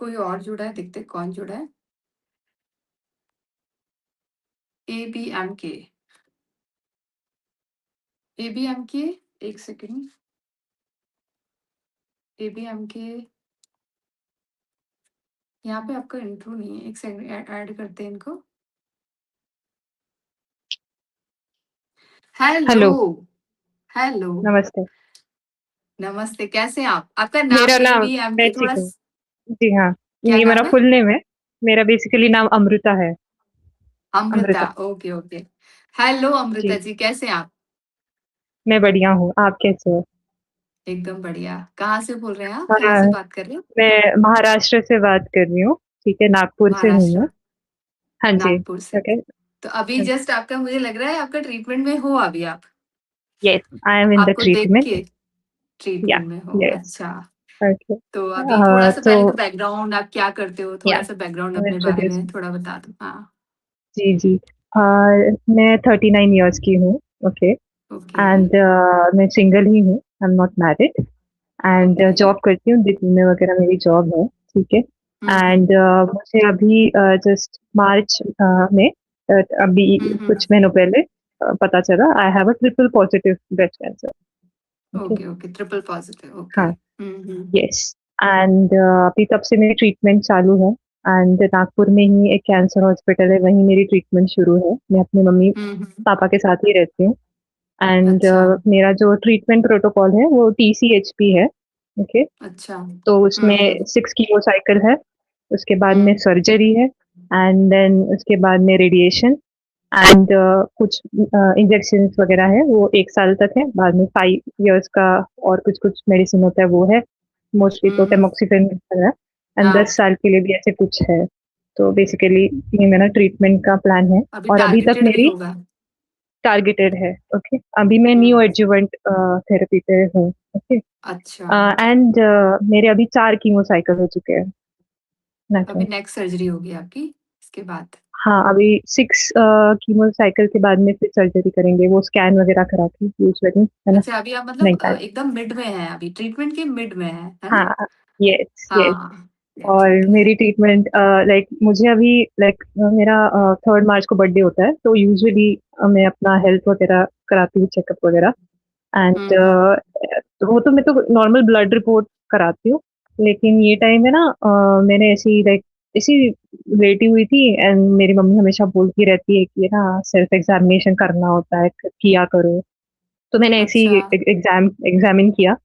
कोई और जुड़ा है, देखते हैं कौन जुड़ा है। एबीएमके। एबीएमके, एक सेकंड। एबीएमके, यहाँ पे आपका इंट्रो नहीं है, एक सेकंड ऐड करते हैं इनको। हेलो। Hello, hello. नमस्ते। नमस्ते, कैसे हैं आप? आपका नाम मेरा नाम मैं एबीएमके ठीक थोड़ा हूँ। जी हाँ, क्या ये मेरा नाम है? फुल नेम है। मेरा बेसिकली नाम अमृता है। Amrita, Amrita. Okay okay. Hello Amrita ji, जी, कैसे हैं आप? मैं बढ़िया हूँ। आप कैसे हो? एकदम बढ़िया। कहाँ से बोल रहे हैं आप? कहाँ हाँ, से बात कर रहे हैं? मैं महाराष्ट्र से बात कर रही हूँ। ठीक है, नागपुर से हूँ मैं। महाराष्ट्र, हाँ जी। नागपुर से। ओके। तो अभी जस्ट आपका, मुझे लग रहा है आपका ट्रीटमेंट में हो अभी आप। Yes, I am in the आपको देख ट्रीटमेंट। के या, ट्रीटमेंट में हो, यस। अच्छा। ओके। तो अभी थोड़ा सा तो पहले तो बैकग्राउंड, आप क्या करते हो, या थोड़ा सा बैकग्राउंड अपने बारे इंट्रोड्यूस। में थोड़ा बता दो। हाँ। जी जी। मैं 39 ईयर्स की हूँ। ओके। ओके एंड मैं सिंगल ही हूँ, I am not married. And okay. Job करती हूँ, दिल्ली में वगैरह मेरी जॉब है। ठीक है। हम्म। एंड मुझे अभी जस्ट मार्च में अभी कुछ हम्म। महीनों पहले पता चला I have a triple positive breast cancer. Okay. Okay okay, triple positive, okay. हाँ। यस। एंड अभी तब से मेरी ट्रीटमेंट चालू है। एंड नागपुर में ही एक कैंसर हॉस्पिटल है, वहीं मेरी ट्रीटमेंट शुरू है। मैं अपनी मम्मी हम्म। पापा के साथ ही रहती हूँ। एंड अच्छा मेरा जो ट्रीटमेंट प्रोटोकॉल है वो TCHP है। ओके। अच्छा। तो उसमें 6 कीमो साइकिल है। उसके बाद में हम्म। सर्जरी है। एंड देन उसके बाद में रेडिएशन। एंड कुछ इंजेक्शन वगैरह है, वो 1 साल तक है। बाद में 5 इयर्स का और कुछ कुछ मेडिसिन होता है, वो है। मोस्टली तो हम्म। टेमोक्सिफेन है। एंड हाँ, 10 साल के लिए भी ऐसे कुछ है। तो बेसिकली ये मेरा ट्रीटमेंट का प्लान है। अभी और अभी तक टारगेटेड ही मेरी होगा। टारगेटेड है। ओके। अभी मैं न्यू हम्म। एडजुवेंट थेरेपी पे हूँ। ओके। अच्छा। एंड मेरे अभी 4 कीमो साइकिल हो चुके हैं। अभी नेचुरल। नेक्स्ट सर्जरी होगी आपकी इसके बाद? हाँ, अभी 6 कीमो साइकिल के बाद में फिर सर्जरी करेंगे, वो स्कैन वगैरह करा के यूजुअली, है ना? अच्छा, अभी आप नहीं मतलब पाए। एकदम मिड में है, अभी ट्रीटमेंट के मिड में है ना? हाँ। Yes yes. हाँ, ये और ठीक है। मेरी ट्रीटमेंट लाइक मुझे अभी लाइक मेरा 3 मार्च को बर्थडे होता है, तो यूजुअली मैं अपना हेल्थ वगैरह कराती हूँ, चेकअप वगैरह। एंड हम्म। वो तो मैं तो नॉर्मल ब्लड रिपोर्ट कराती हूँ। लेकिन ये टाइम है ना, मैंने ऐसी लाइक ऐसी लेटी हुई थी। एंड मेरी मम्मी हमेशा बोलती रहती है कि ना सेल्फ एग्जामिनेशन करना होता है, किया करो। तो मैंने ऐसी अच्छा। एग्जामिन किया।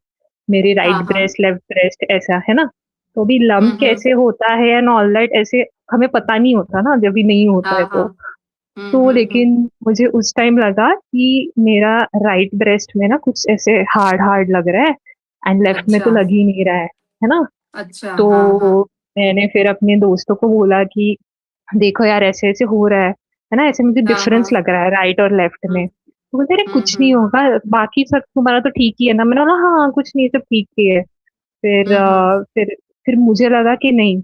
मेरी हाँ राइट हाँ। ब्रेस्ट लेफ्ट ब्रेस्ट ऐसा है ना। तो अभी लम्ब हम्म। कैसे होता है एंड ऑल दैट ऐसे हमें पता नहीं होता ना, जब भी नहीं होता हाँ है हाँ। तो हम्म। लेकिन मुझे उस टाइम लगा कि मेरा राइट ब्रेस्ट में ना कुछ ऐसे हार्ड हार्ड लग रहा है। एंड लेफ्ट में अच्छा तो लग ही नहीं रहा है ना। अच्छा। हाँ हाँ। तो मैंने फिर अपने दोस्तों को बोला कि देखो यार, ऐसे ऐसे हो रहा है ना, ऐसे मुझे हाँ डिफरेंस हाँ। लग रहा है राइट और लेफ्ट हम्म में। तो बोलते अरे कुछ नहीं होगा, बाकी सब तुम्हारा तो ठीक ही है ना। मैंने बोला हाँ हाँ, कुछ नहीं, सब ठीक ही है। फिर हम्म। फिर मुझे लगा कि नहीं,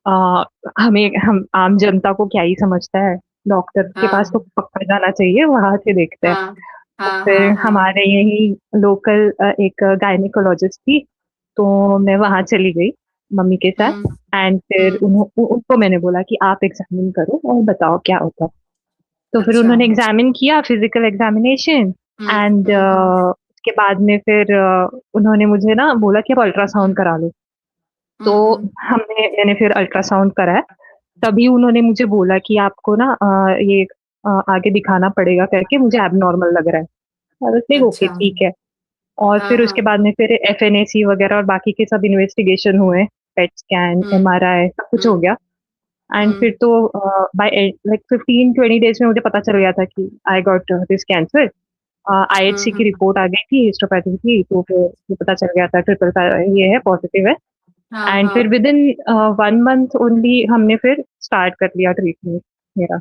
आ, हम आम जनता को क्या ही समझता है, डॉक्टर के पास तो हाँ पक्का जाना चाहिए, वहां से देखते हैं। हाँ तो हाँ हाँ फिर हाँ। हमारे यही लोकल एक गायनिकोलॉजिस्ट थी, तो मैं वहां चली गई मम्मी के साथ। हम्म एंड फिर हम्म। उनको मैंने बोला कि आप एग्जामिन करो और बताओ क्या होता है। तो फिर अच्छा। उन्होंने एग्जामिन किया, फिजिकल एग्जामिनेशन। एंड हम्म। उसके बाद में फिर उन्होंने मुझे ना बोला कि आप अल्ट्रासाउंड हम्म करा लो। तो हम्म। मैंने फिर अल्ट्रासाउंड कराया। तभी उन्होंने मुझे बोला कि आपको ना ये आगे दिखाना पड़ेगा करके, मुझे एबनॉर्मल लग रहा है। और उसने ओके अच्छा। ठीक है। और हाँ फिर हाँ। उसके बाद में फिर FNAC वगैरह और बाकी के सब इन्वेस्टिगेशन हुए। पेट स्कैन, हम्म MRI सब कुछ हो हम्म गया। एंड हम्म। फिर तो बाय लाइक 15-20 डेज में मुझे पता चल गया था कि I got this cancer. IHC की हम्म। रिपोर्ट आ गई थी, हिस्टोपैथी की, तो फिर मुझे पता चल गया था ट्रिपल ये है, पॉजिटिव है। हाँ एंड हाँ। फिर विद इन 1 मंथ ओनली हमने फिर स्टार्ट कर लिया ट्रीटमेंट मेरा,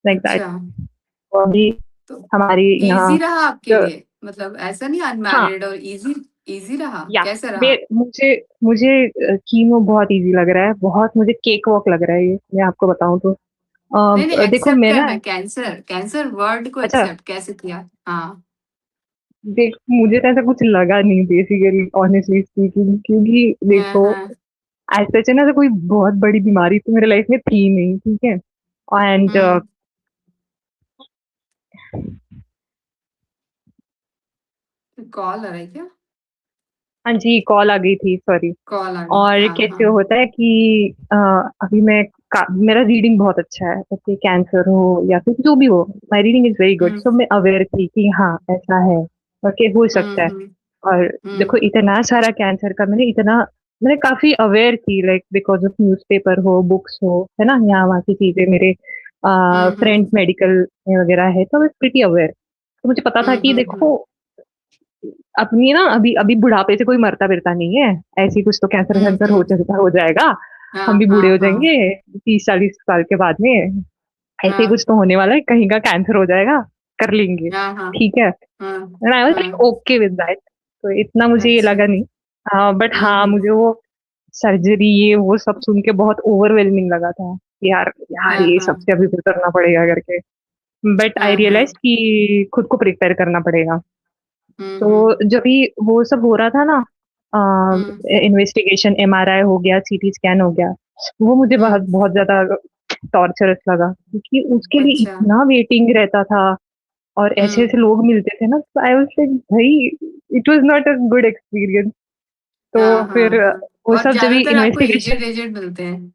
लाइक दैट। अच्छा, अभी तो हमारी यहाँ इजी रहा आपके जो- लिए? मतलब ऐसा नहीं, हाँ। अनमैरिड और इजी, इजी रहा, या कैसे मैं रहा? मुझे मुझे कीमो बहुत इजी लग रहा है, बहुत मुझे केक वॉक लग रहा है ये, मैं आपको बताऊं तो। नहीं नहीं, देखो एक्सेप्ट मैं ना। करना, कैंसर कैंसर वर्ड को अच्छा। एक्सेप्ट कैसे किया? हाँ। देख, मुझे तो ऐसा कुछ लगा नहीं बेसिकली, ऑनेस्टली स्पीकिंग, क्योंकि हाँ देखो हाँ। एज सच ना, तो कोई बहुत बड़ी बीमारी तो मेरे लाइफ में थी नहीं, ठीक है। And hmm. कॉल आ रहा है क्या? हाँ जी, कॉल आ गई थी, सॉरी। कॉल आ गई, और हाँ हाँ। कैसे होता है कि अभी मेरा रीडिंग बहुत अच्छा है, जैसे कैंसर हो या फिर जो भी हो, my reading is very good, hmm so मैं अवेयर थी कि हाँ ऐसा है, ओके, हो सकता है। हम्म और देखो, हम्म इतना सारा कैंसर का मैंने काफी अवेयर थी, लाइक बिकॉज ऑफ न्यूज़पेपर हो, बुक्स हो, है ना, यहाँ वहाँ की चीजें, मेरे हम्म फ्रेंड्स मेडिकल में वगैरह है, तो मैं प्रिटी अवेयर। तो मुझे पता था कि हम्म। देखो, अपनी ना, अभी अभी बुढ़ापे से कोई मरता फिरता नहीं है, ऐसे ही कुछ तो कैंसर वैंसर हम्म। हो जाएगा, हम हाँ भी हाँ बूढ़े हो हाँ जाएंगे 30-40 साल के बाद में, ऐसे ही हाँ कुछ तो होने वाला है, कहीं का कैंसर हो जाएगा, कर लेंगे, हाँ हाँ ठीक है। हाँ एंड आई वाज लाइक हाँ। ओके विद दैट, तो इतना मुझे ये अच्छा। लगा नहीं। बट हाँ, हम्म। मुझे वो सर्जरी, ये वो सब सुन के बहुत ओवरवेलमिंग लगा था कि यार यार, हाँ ये हाँ सबसे अभी करना पड़ेगा करके। बट आई हाँ रियलाइज हाँ। कि खुद को प्रिपेयर करना पड़ेगा। हम्म। तो जब भी वो सब हो रहा था ना, हम्म इन्वेस्टिगेशन, एमआरआई हो गया, सीटी स्कैन हो गया, वो मुझे बहुत हम्म। बहुत ज्यादा टॉर्चरस लगा, क्योंकि उसके लिए अच्छा। इतना वेटिंग रहता था, और ऐसे हम्म। ऐसे लोग मिलते थे ना, तो आई वाज लाइक भाई, it was not a good experience. तो हाँ हाँ फिर हाँ। वो और सब जब भी ज्यादातर आपको इन्वेस्टिगेशन, एजेड एजेड मिलते हैं।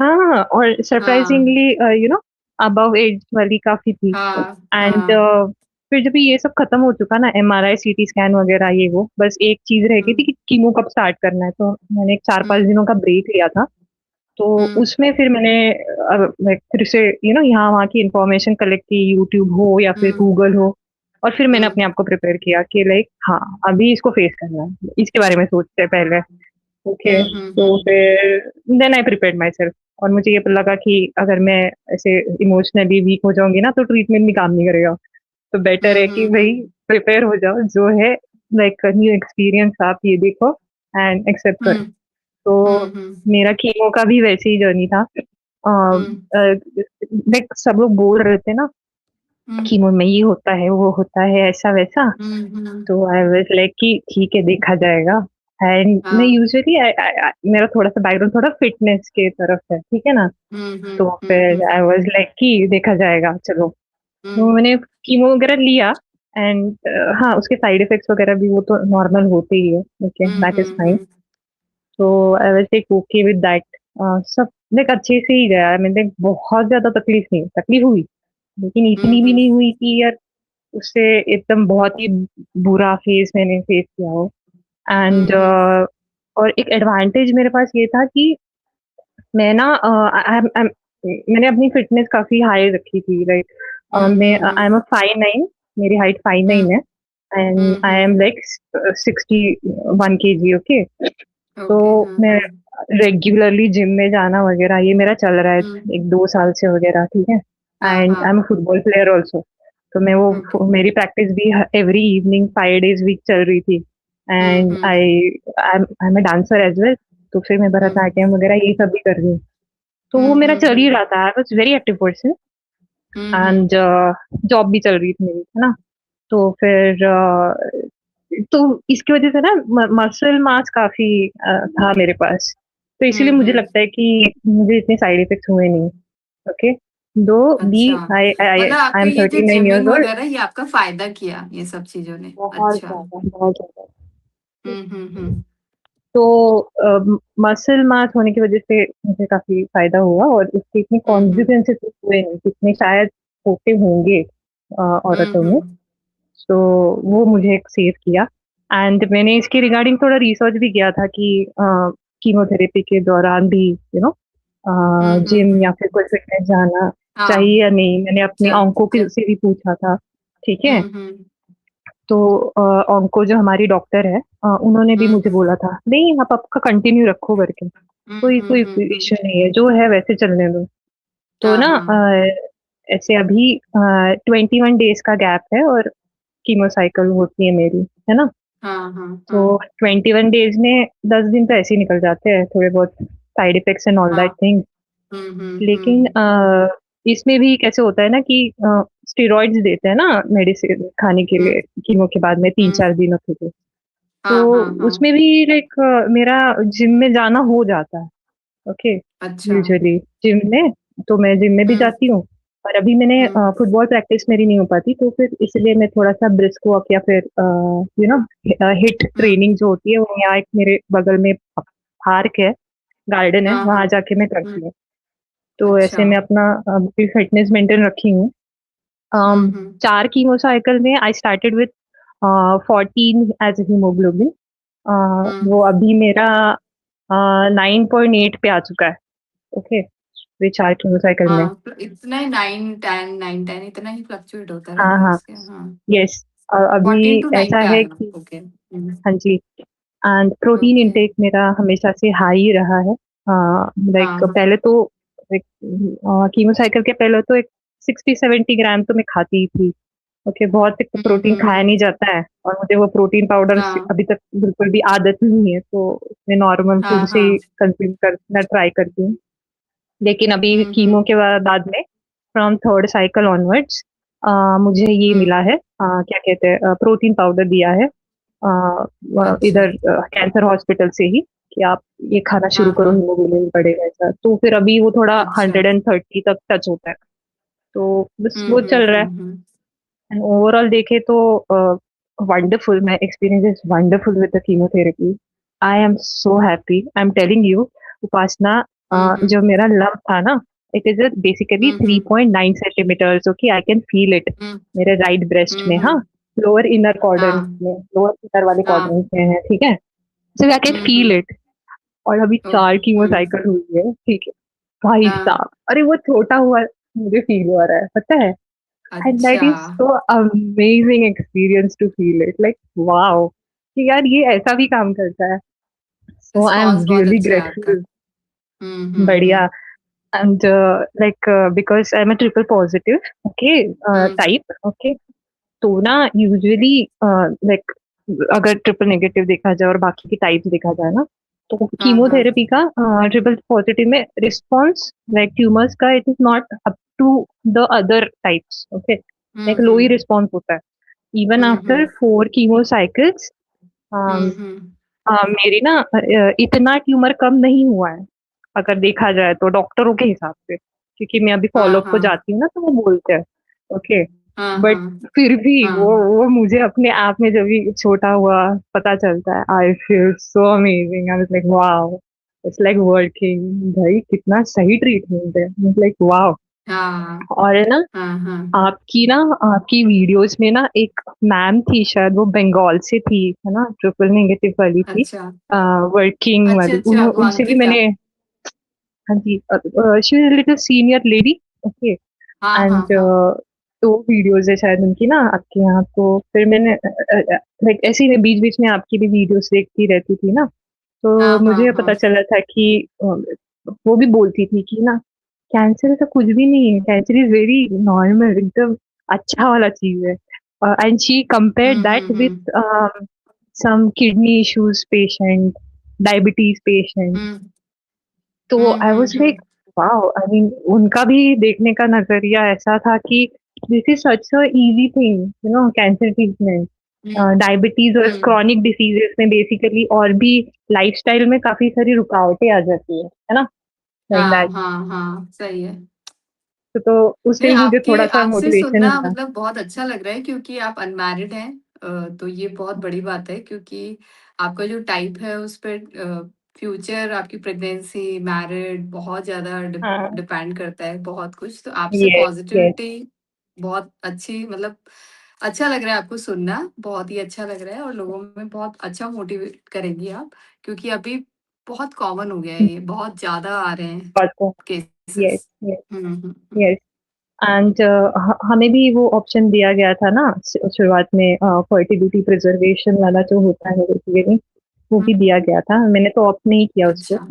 हाँ, और हाँ सरप्राइजिंगली अबव एज वाली काफी थी। हाँ एंड हाँ। फिर जब ये सब खत्म हो चुका ना, एमआरआई सीटी स्कैन वगैरह, ये वो बस एक चीज रह गई थी हम्म कि कीमो कब स्टार्ट करना है, तो मैंने एक 4-5 दिनों हम्म का ब्रेक लिया था। तो हम्म उसमें फिर मैंने like, फिर से यहाँ वहाँ की इंफॉर्मेशन कलेक्ट की, यूट्यूब हो या फिर हम्म गूगल हो, और फिर मैंने अपने हम्म आप को प्रिपेयर किया कि लाइक हाँ, अभी इसको फेस करना है, इसके बारे में सोचते हैं पहले, ओके। तो हम्म। फिर then I prepared my self, और मुझे ये लगा कि अगर मैं ऐसे इमोशनली वीक हो जाऊंगी ना, तो ट्रीटमेंट भी काम नहीं करेगा, तो बेटर है कि भाई हम्म प्रिपेयर हो जाओ, जो है लाइक न्यू एक्सपीरियंस, आप ये देखो एंड एक्सेप्ट करो। हम्म तो हम्म मेरा कीमो का भी वैसे ही जर्नी था। हम्म लाइक सब लोग बोल रहे थे ना, हम्म कीमो में ये होता है, वो होता है, ऐसा वैसा। हम्म। तो आई वाज लाइक कि ठीक है, देखा जाएगा। एंड मैं हाँ। यूजुअली, मेरा थोड़ा सा बैकग्राउंड थोड़ा फिटनेस के तरफ है, ठीक है ना। तो फिर हम्म। आई वाज लाइक कि देखा जाएगा, चलो। तो हम्म मैंने कीमो वगैरह लिया, एंड हाँ, उसके साइड इफेक्ट्स वगैरह भी वो तो नॉर्मल होते ही है, ओके, दैट इज फाइन। हम्म। तो आई was like okay with that. सब लाइक अच्छे से ही गया, मैंने बहुत ज्यादा तकलीफ नहीं, तकलीफ हुई, लेकिन इतनी भी हम्म नहीं हुई कि यार उससे एकदम बहुत ही बुरा फेज मैंने फेस किया हो। एंड हम्म और एक एडवांटेज मेरे पास ये था कि मैं ना मैंने अपनी फिटनेस काफी हाई रखी थी, लाइक मैं आई एम अ 5'9", मेरी हाइट 5'9" है, and I hmm. Am like 61 kg, okay. तो ओके। हाँ मैं हाँ। रेगुलरली जिम में जाना वगैरह, ये मेरा चल रहा है हम्म। 1-2 साल से वगैरह, ठीक है। हाँ एंड हाँ। I am football player also, तो मैं ओके। वो मेरी प्रैक्टिस भी एवरी इवनिंग 5 days वीक चल रही थी। And hmm. I am a dancer as well, तो फिर मैं हम्म भरतनाट्यम वगैरह ये सब भी कर रही हूँ। तो वो मेरा चल ही हम्म। रहा था, I was very active person. Hmm. And job भी चल रही थी मेरी, है ना। तो फिर तो इसकी वजह से ना मसल मास काफी था मेरे पास, तो इसीलिए मुझे हम्म। लगता है कि मुझे इतने साइड इफेक्ट्स हुए नहीं, ओके। दो बी अच्छा, आई आई मतलब आई आपके एम ये जो 39 years जिमिंग old। वगैरह ये आपका फायदा किया ये सब चीजों ने? बहुत अच्छा। ज्यादा, बहुत ज्यादा। हम्म। तो मसल मास होने की वजह से मुझे काफी फायदा हुआ, और इसके इतने हम्म कॉन्सिक्वेंसेस हुए नहीं जितने शायद होते होंगे औरतों में। हम्म तो वो मुझे एक सेव किया। एंड मैंने इसके रिगार्डिंग थोड़ा रिसर्च भी किया था कि कीमोथेरेपी के दौरान भी जिम या हम्म। फिर कोई फिटनेस जाना हाँ। चाहिए या नहीं, मैंने अपनी चल ऑंको चल। से भी पूछा था, ठीक है। हम्म। तो ऑंको जो हमारी डॉक्टर है, उन्होंने भी मुझे हम्म बोला था नहीं, आप आपका कंटिन्यू रखो करके, कोई कोई हम्म। इश्यू नहीं है, जो है वैसे चलने दो। तो हाँ ना हाँ ऐसे अभी 21 days का गैप है, और कीमो साइकिल होती है मेरी, है ना। हाँ हाँ तो हाँ 21 days में 10 दिन तो ऐसे ही निकल जाते हैं, थोड़े बहुत side effects and all that हाँ। थिंग। लेकिन इसमें भी कैसे होता है ना कि स्टेरॉइड्स देते हैं ना, मेडिसिन खाने के लिए, कीमो के बाद में तीन हम्म। चार दिनों के लिए। तो हाँ हाँ हाँ। उसमें भी लाइक मेरा जिम में जाना हो जाता है। ओके। अच्छा। यूजुअली जिम में, तो मैं जिम में भी हम्म जाती हूँ। और अभी मैंने हम्म। फुटबॉल प्रैक्टिस मेरी नहीं हो पाती, तो फिर इसलिए मैं थोड़ा सा ब्रिस्क वॉक या फिर you know hit hmm. Training जो होती है वो यहाँ एक मेरे बगल में पार्क है, गार्डन है, हाँ हाँ। वहां जाके मैं हम्म। करती हूँ। तो अच्छा। ऐसे मैं अपना फिटनेस मेंटेन रखी हूँ। um, हम्म। 4 कीमोसाइकिल में I started with 14 as haemoglobin. Hmm. वो अभी मेरा 9.8 पे आ चुका है। ओके। वे 4 कीमोसाइकिल में। हाँ, इतना ही 9 10 इतना ही फ्लक्चुएट होता हाँ रहता है हाँ। इसके। हाँ, यस। अभी 14 to 9 ऐसा पे है आया। कि ओके। हाँ जी। And protein okay. इंटेक मेरा हमेशा से हाई ही रहा है। हाँ लाइक हाँ। पहले तो कीमोसाइकिल के पहले तो एक 60-70 ग्राम तो मैं खाती ही थी। ओके। बहुत एक तो प्रोटीन खाया नहीं हम्म। जाता है, और मुझे वो प्रोटीन पाउडर हाँ अभी तक बिल्कुल भी आदत नहीं है, तो मैं नॉर्मल हाँ फूड से ही हाँ। कंज्यूम करना ट्राई करती हूँ। लेकिन अभी कीमो हम्म। के बाद में फ्रॉम थर्ड साइकिल ऑनवर्ड्स मुझे ये हम्म। मिला है, क्या कहते हैं, प्रोटीन पाउडर दिया है अच्छा। इधर कैंसर हॉस्पिटल से ही, कि आप ये खाना शुरू हाँ करो, हाँ। हीमोग्लोबिन बढ़ेगा ऐसा। तो फिर अभी वो थोड़ा अच्छा। 130 तक टच होता है, तो बस वो चल रहा है। हम्म। एंड ओवरऑल देखे तो wonderful, my experience is wonderful with the chemotherapy. I am so happy, I am telling you. Upasana, hmm. जो मेरा लंप था ना, it is basically three hmm. Point nine centimetres okay, I can feel it hmm. मेरे right breast में। हाँ, हम्म। Lower inner quadrant हाँ में, lower inner वाले हाँ। क्वाड्रेंट में है, ठीक है। So I can feel hmm. It. और अभी 4 कीमो हम्म। साइकिल हुई है, ठीक है। भाई हाँ। साहब, अरे वो छोटा हुआ मुझे फील हो रहा है, पता है। एंड दैट अच्छा। Is so amazing experience to feel it, like wow, कि यार ये ऐसा भी काम करता है। सो आई एम रिस्पॉन्स बहुत रियली अच्छा है आपका। ग्रेटफुल। बढ़िया। Hmm. And like because I am a triple positive, okay, hmm. Type, okay. तो ना यूजुअली लाइक अगर ट्रिपल नेगेटिव देखा जाए और बाकी की टाइप्स देखा जाए ना, तो हाँ हाँ। कीमोथेरेपी का ट्रिपल पॉजिटिव में रिस्पॉन्स लाइक ट्यूमर्स का it is not up to the other types, okay. Like low ही हम्म। रिस्पॉन्स होता है even after hmm. 4 chemo cycles. Hmm. मेरी ना इतना ट्यूमर कम नहीं हुआ है, अगर देखा जाए तो डॉक्टरों के हिसाब से, क्योंकि मैं अभी हाँ फॉलोअप को हाँ जाती हूँ ना, तो वो बोलते हैं, ओके। हाँ बट हाँ फिर भी हाँ। वो मुझे अपने आप में जब भी छोटा हुआ पता चलता है, I feel so amazing, I was like wow, it's like working. भाई कितना सही ट्रीटमेंट है, लाइक वाओ। हाँ और है ना, हाँ हाँ। आपकी ना, आपकी वीडियोस में ना एक मैम थी, शायद वो बंगाल से थी, है ना, ट्रिपल नेगेटिव वाली थी, अच्छा वर्किंग अच्छा। वाली, अच्छा, वो उनसे भी अंकिता। मैंने, हाँ जी, she is little senior lady, okay. हाँ हाँ एंड हाँ तो वीडियोस है शायद उनकी ना आपके यहाँ, तो फिर मैंने लाइक ऐसे ही बीच बीच में आपकी भी वीडियोस देखती रहती थी ना, तो हाँ हाँ मुझे हाँ। पता चला था कि वो भी बोलती थी कि ना, कैंसर ऐसा कुछ भी नहीं है, कैंसर इज वेरी नॉर्मल, एकदम अच्छा वाला चीज है। And she compare that hmm. With some kidney issues patient, diabetes patient. हम्म तो आई was like hmm. Wow, I mean उनका भी देखने का नजरिया ऐसा था कि this is such a easy thing, you know, cancer treatment. Hmm diabetes और हम्म। क्रॉनिक डिसीजेस में बेसिकली और भी लाइफस्टाइल में काफी सारी रुकावटें आ जाती है ना, लाइक हाँ दैट। हाँ हाँ, सही है। तो उससे नहीं, भी मुझे आपके थोड़ा सा आपसे मोटिवेशन सुनना मिला। मतलब बहुत अच्छा लग रहा है, क्योंकि आप अनमैरिड हैं। तो ये बहुत बड़ी बात है, क्योंकि आपका जो टाइप है उस पर फ्यूचर, आपकी प्रेगनेंसी, मैरिड बहुत ज्यादा हाँ। डिपेंड करता है, बहुत कुछ। तो आपसे यस यस। पॉजिटिविटी बहुत अच्छी, मतलब अच्छा लग रहा है आपको सुनना, बहुत ही अच्छा लग रहा है, और लोगों में बहुत अच्छा मोटिवेट करेंगी आप, क्योंकि अभी बहुत कॉमन हो गया है, ये बहुत ज्यादा आ रहे हैं बात तो। Yes cases. Yes hmm. Yes. And हमें भी वो ऑप्शन दिया गया था ना शुरुआत में, फर्टिलिटी प्रिजर्वेशन वाला जो होता है बेसिकली, वो भी दिया गया था। मैंने तो ऑप्ट नहीं किया उसको, अच्छा।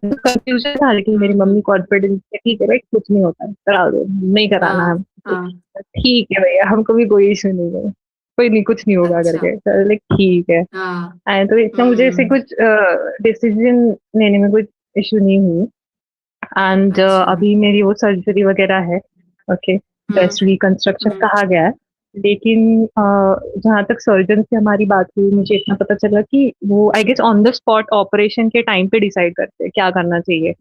कंफ्यूजन था, लेकिन मेरी मम्मी हम्म। कॉन्फिडेंस है, ठीक है भाई, कुछ नहीं होता है, करा दो, नहीं कराना है हाँ हमको। हाँ। ठीक है भैया, हमको भी कोई इशू नहीं है, कोई नहीं, कुछ नहीं होगा अच्छा। करके, लाइक ठीक है। हाँ। एंड तो इतना मुझे ऐसे हम्म। कुछ डिसीजन लेने में कुछ इशू नहीं हुई। एंड अच्छा। अभी मेरी वो सर्जरी वगैरह है, ओके, ब्रेस्ट हम्म रिकंस्ट्रक्शन हम्म। कहा गया है। लेकिन जहाँ तक सर्जन से हमारी बात हुई, मुझे इतना पता चला कि वो I guess on the spot operation के टाइम पे डिसाइड करते हैं क्या करना चाहिए,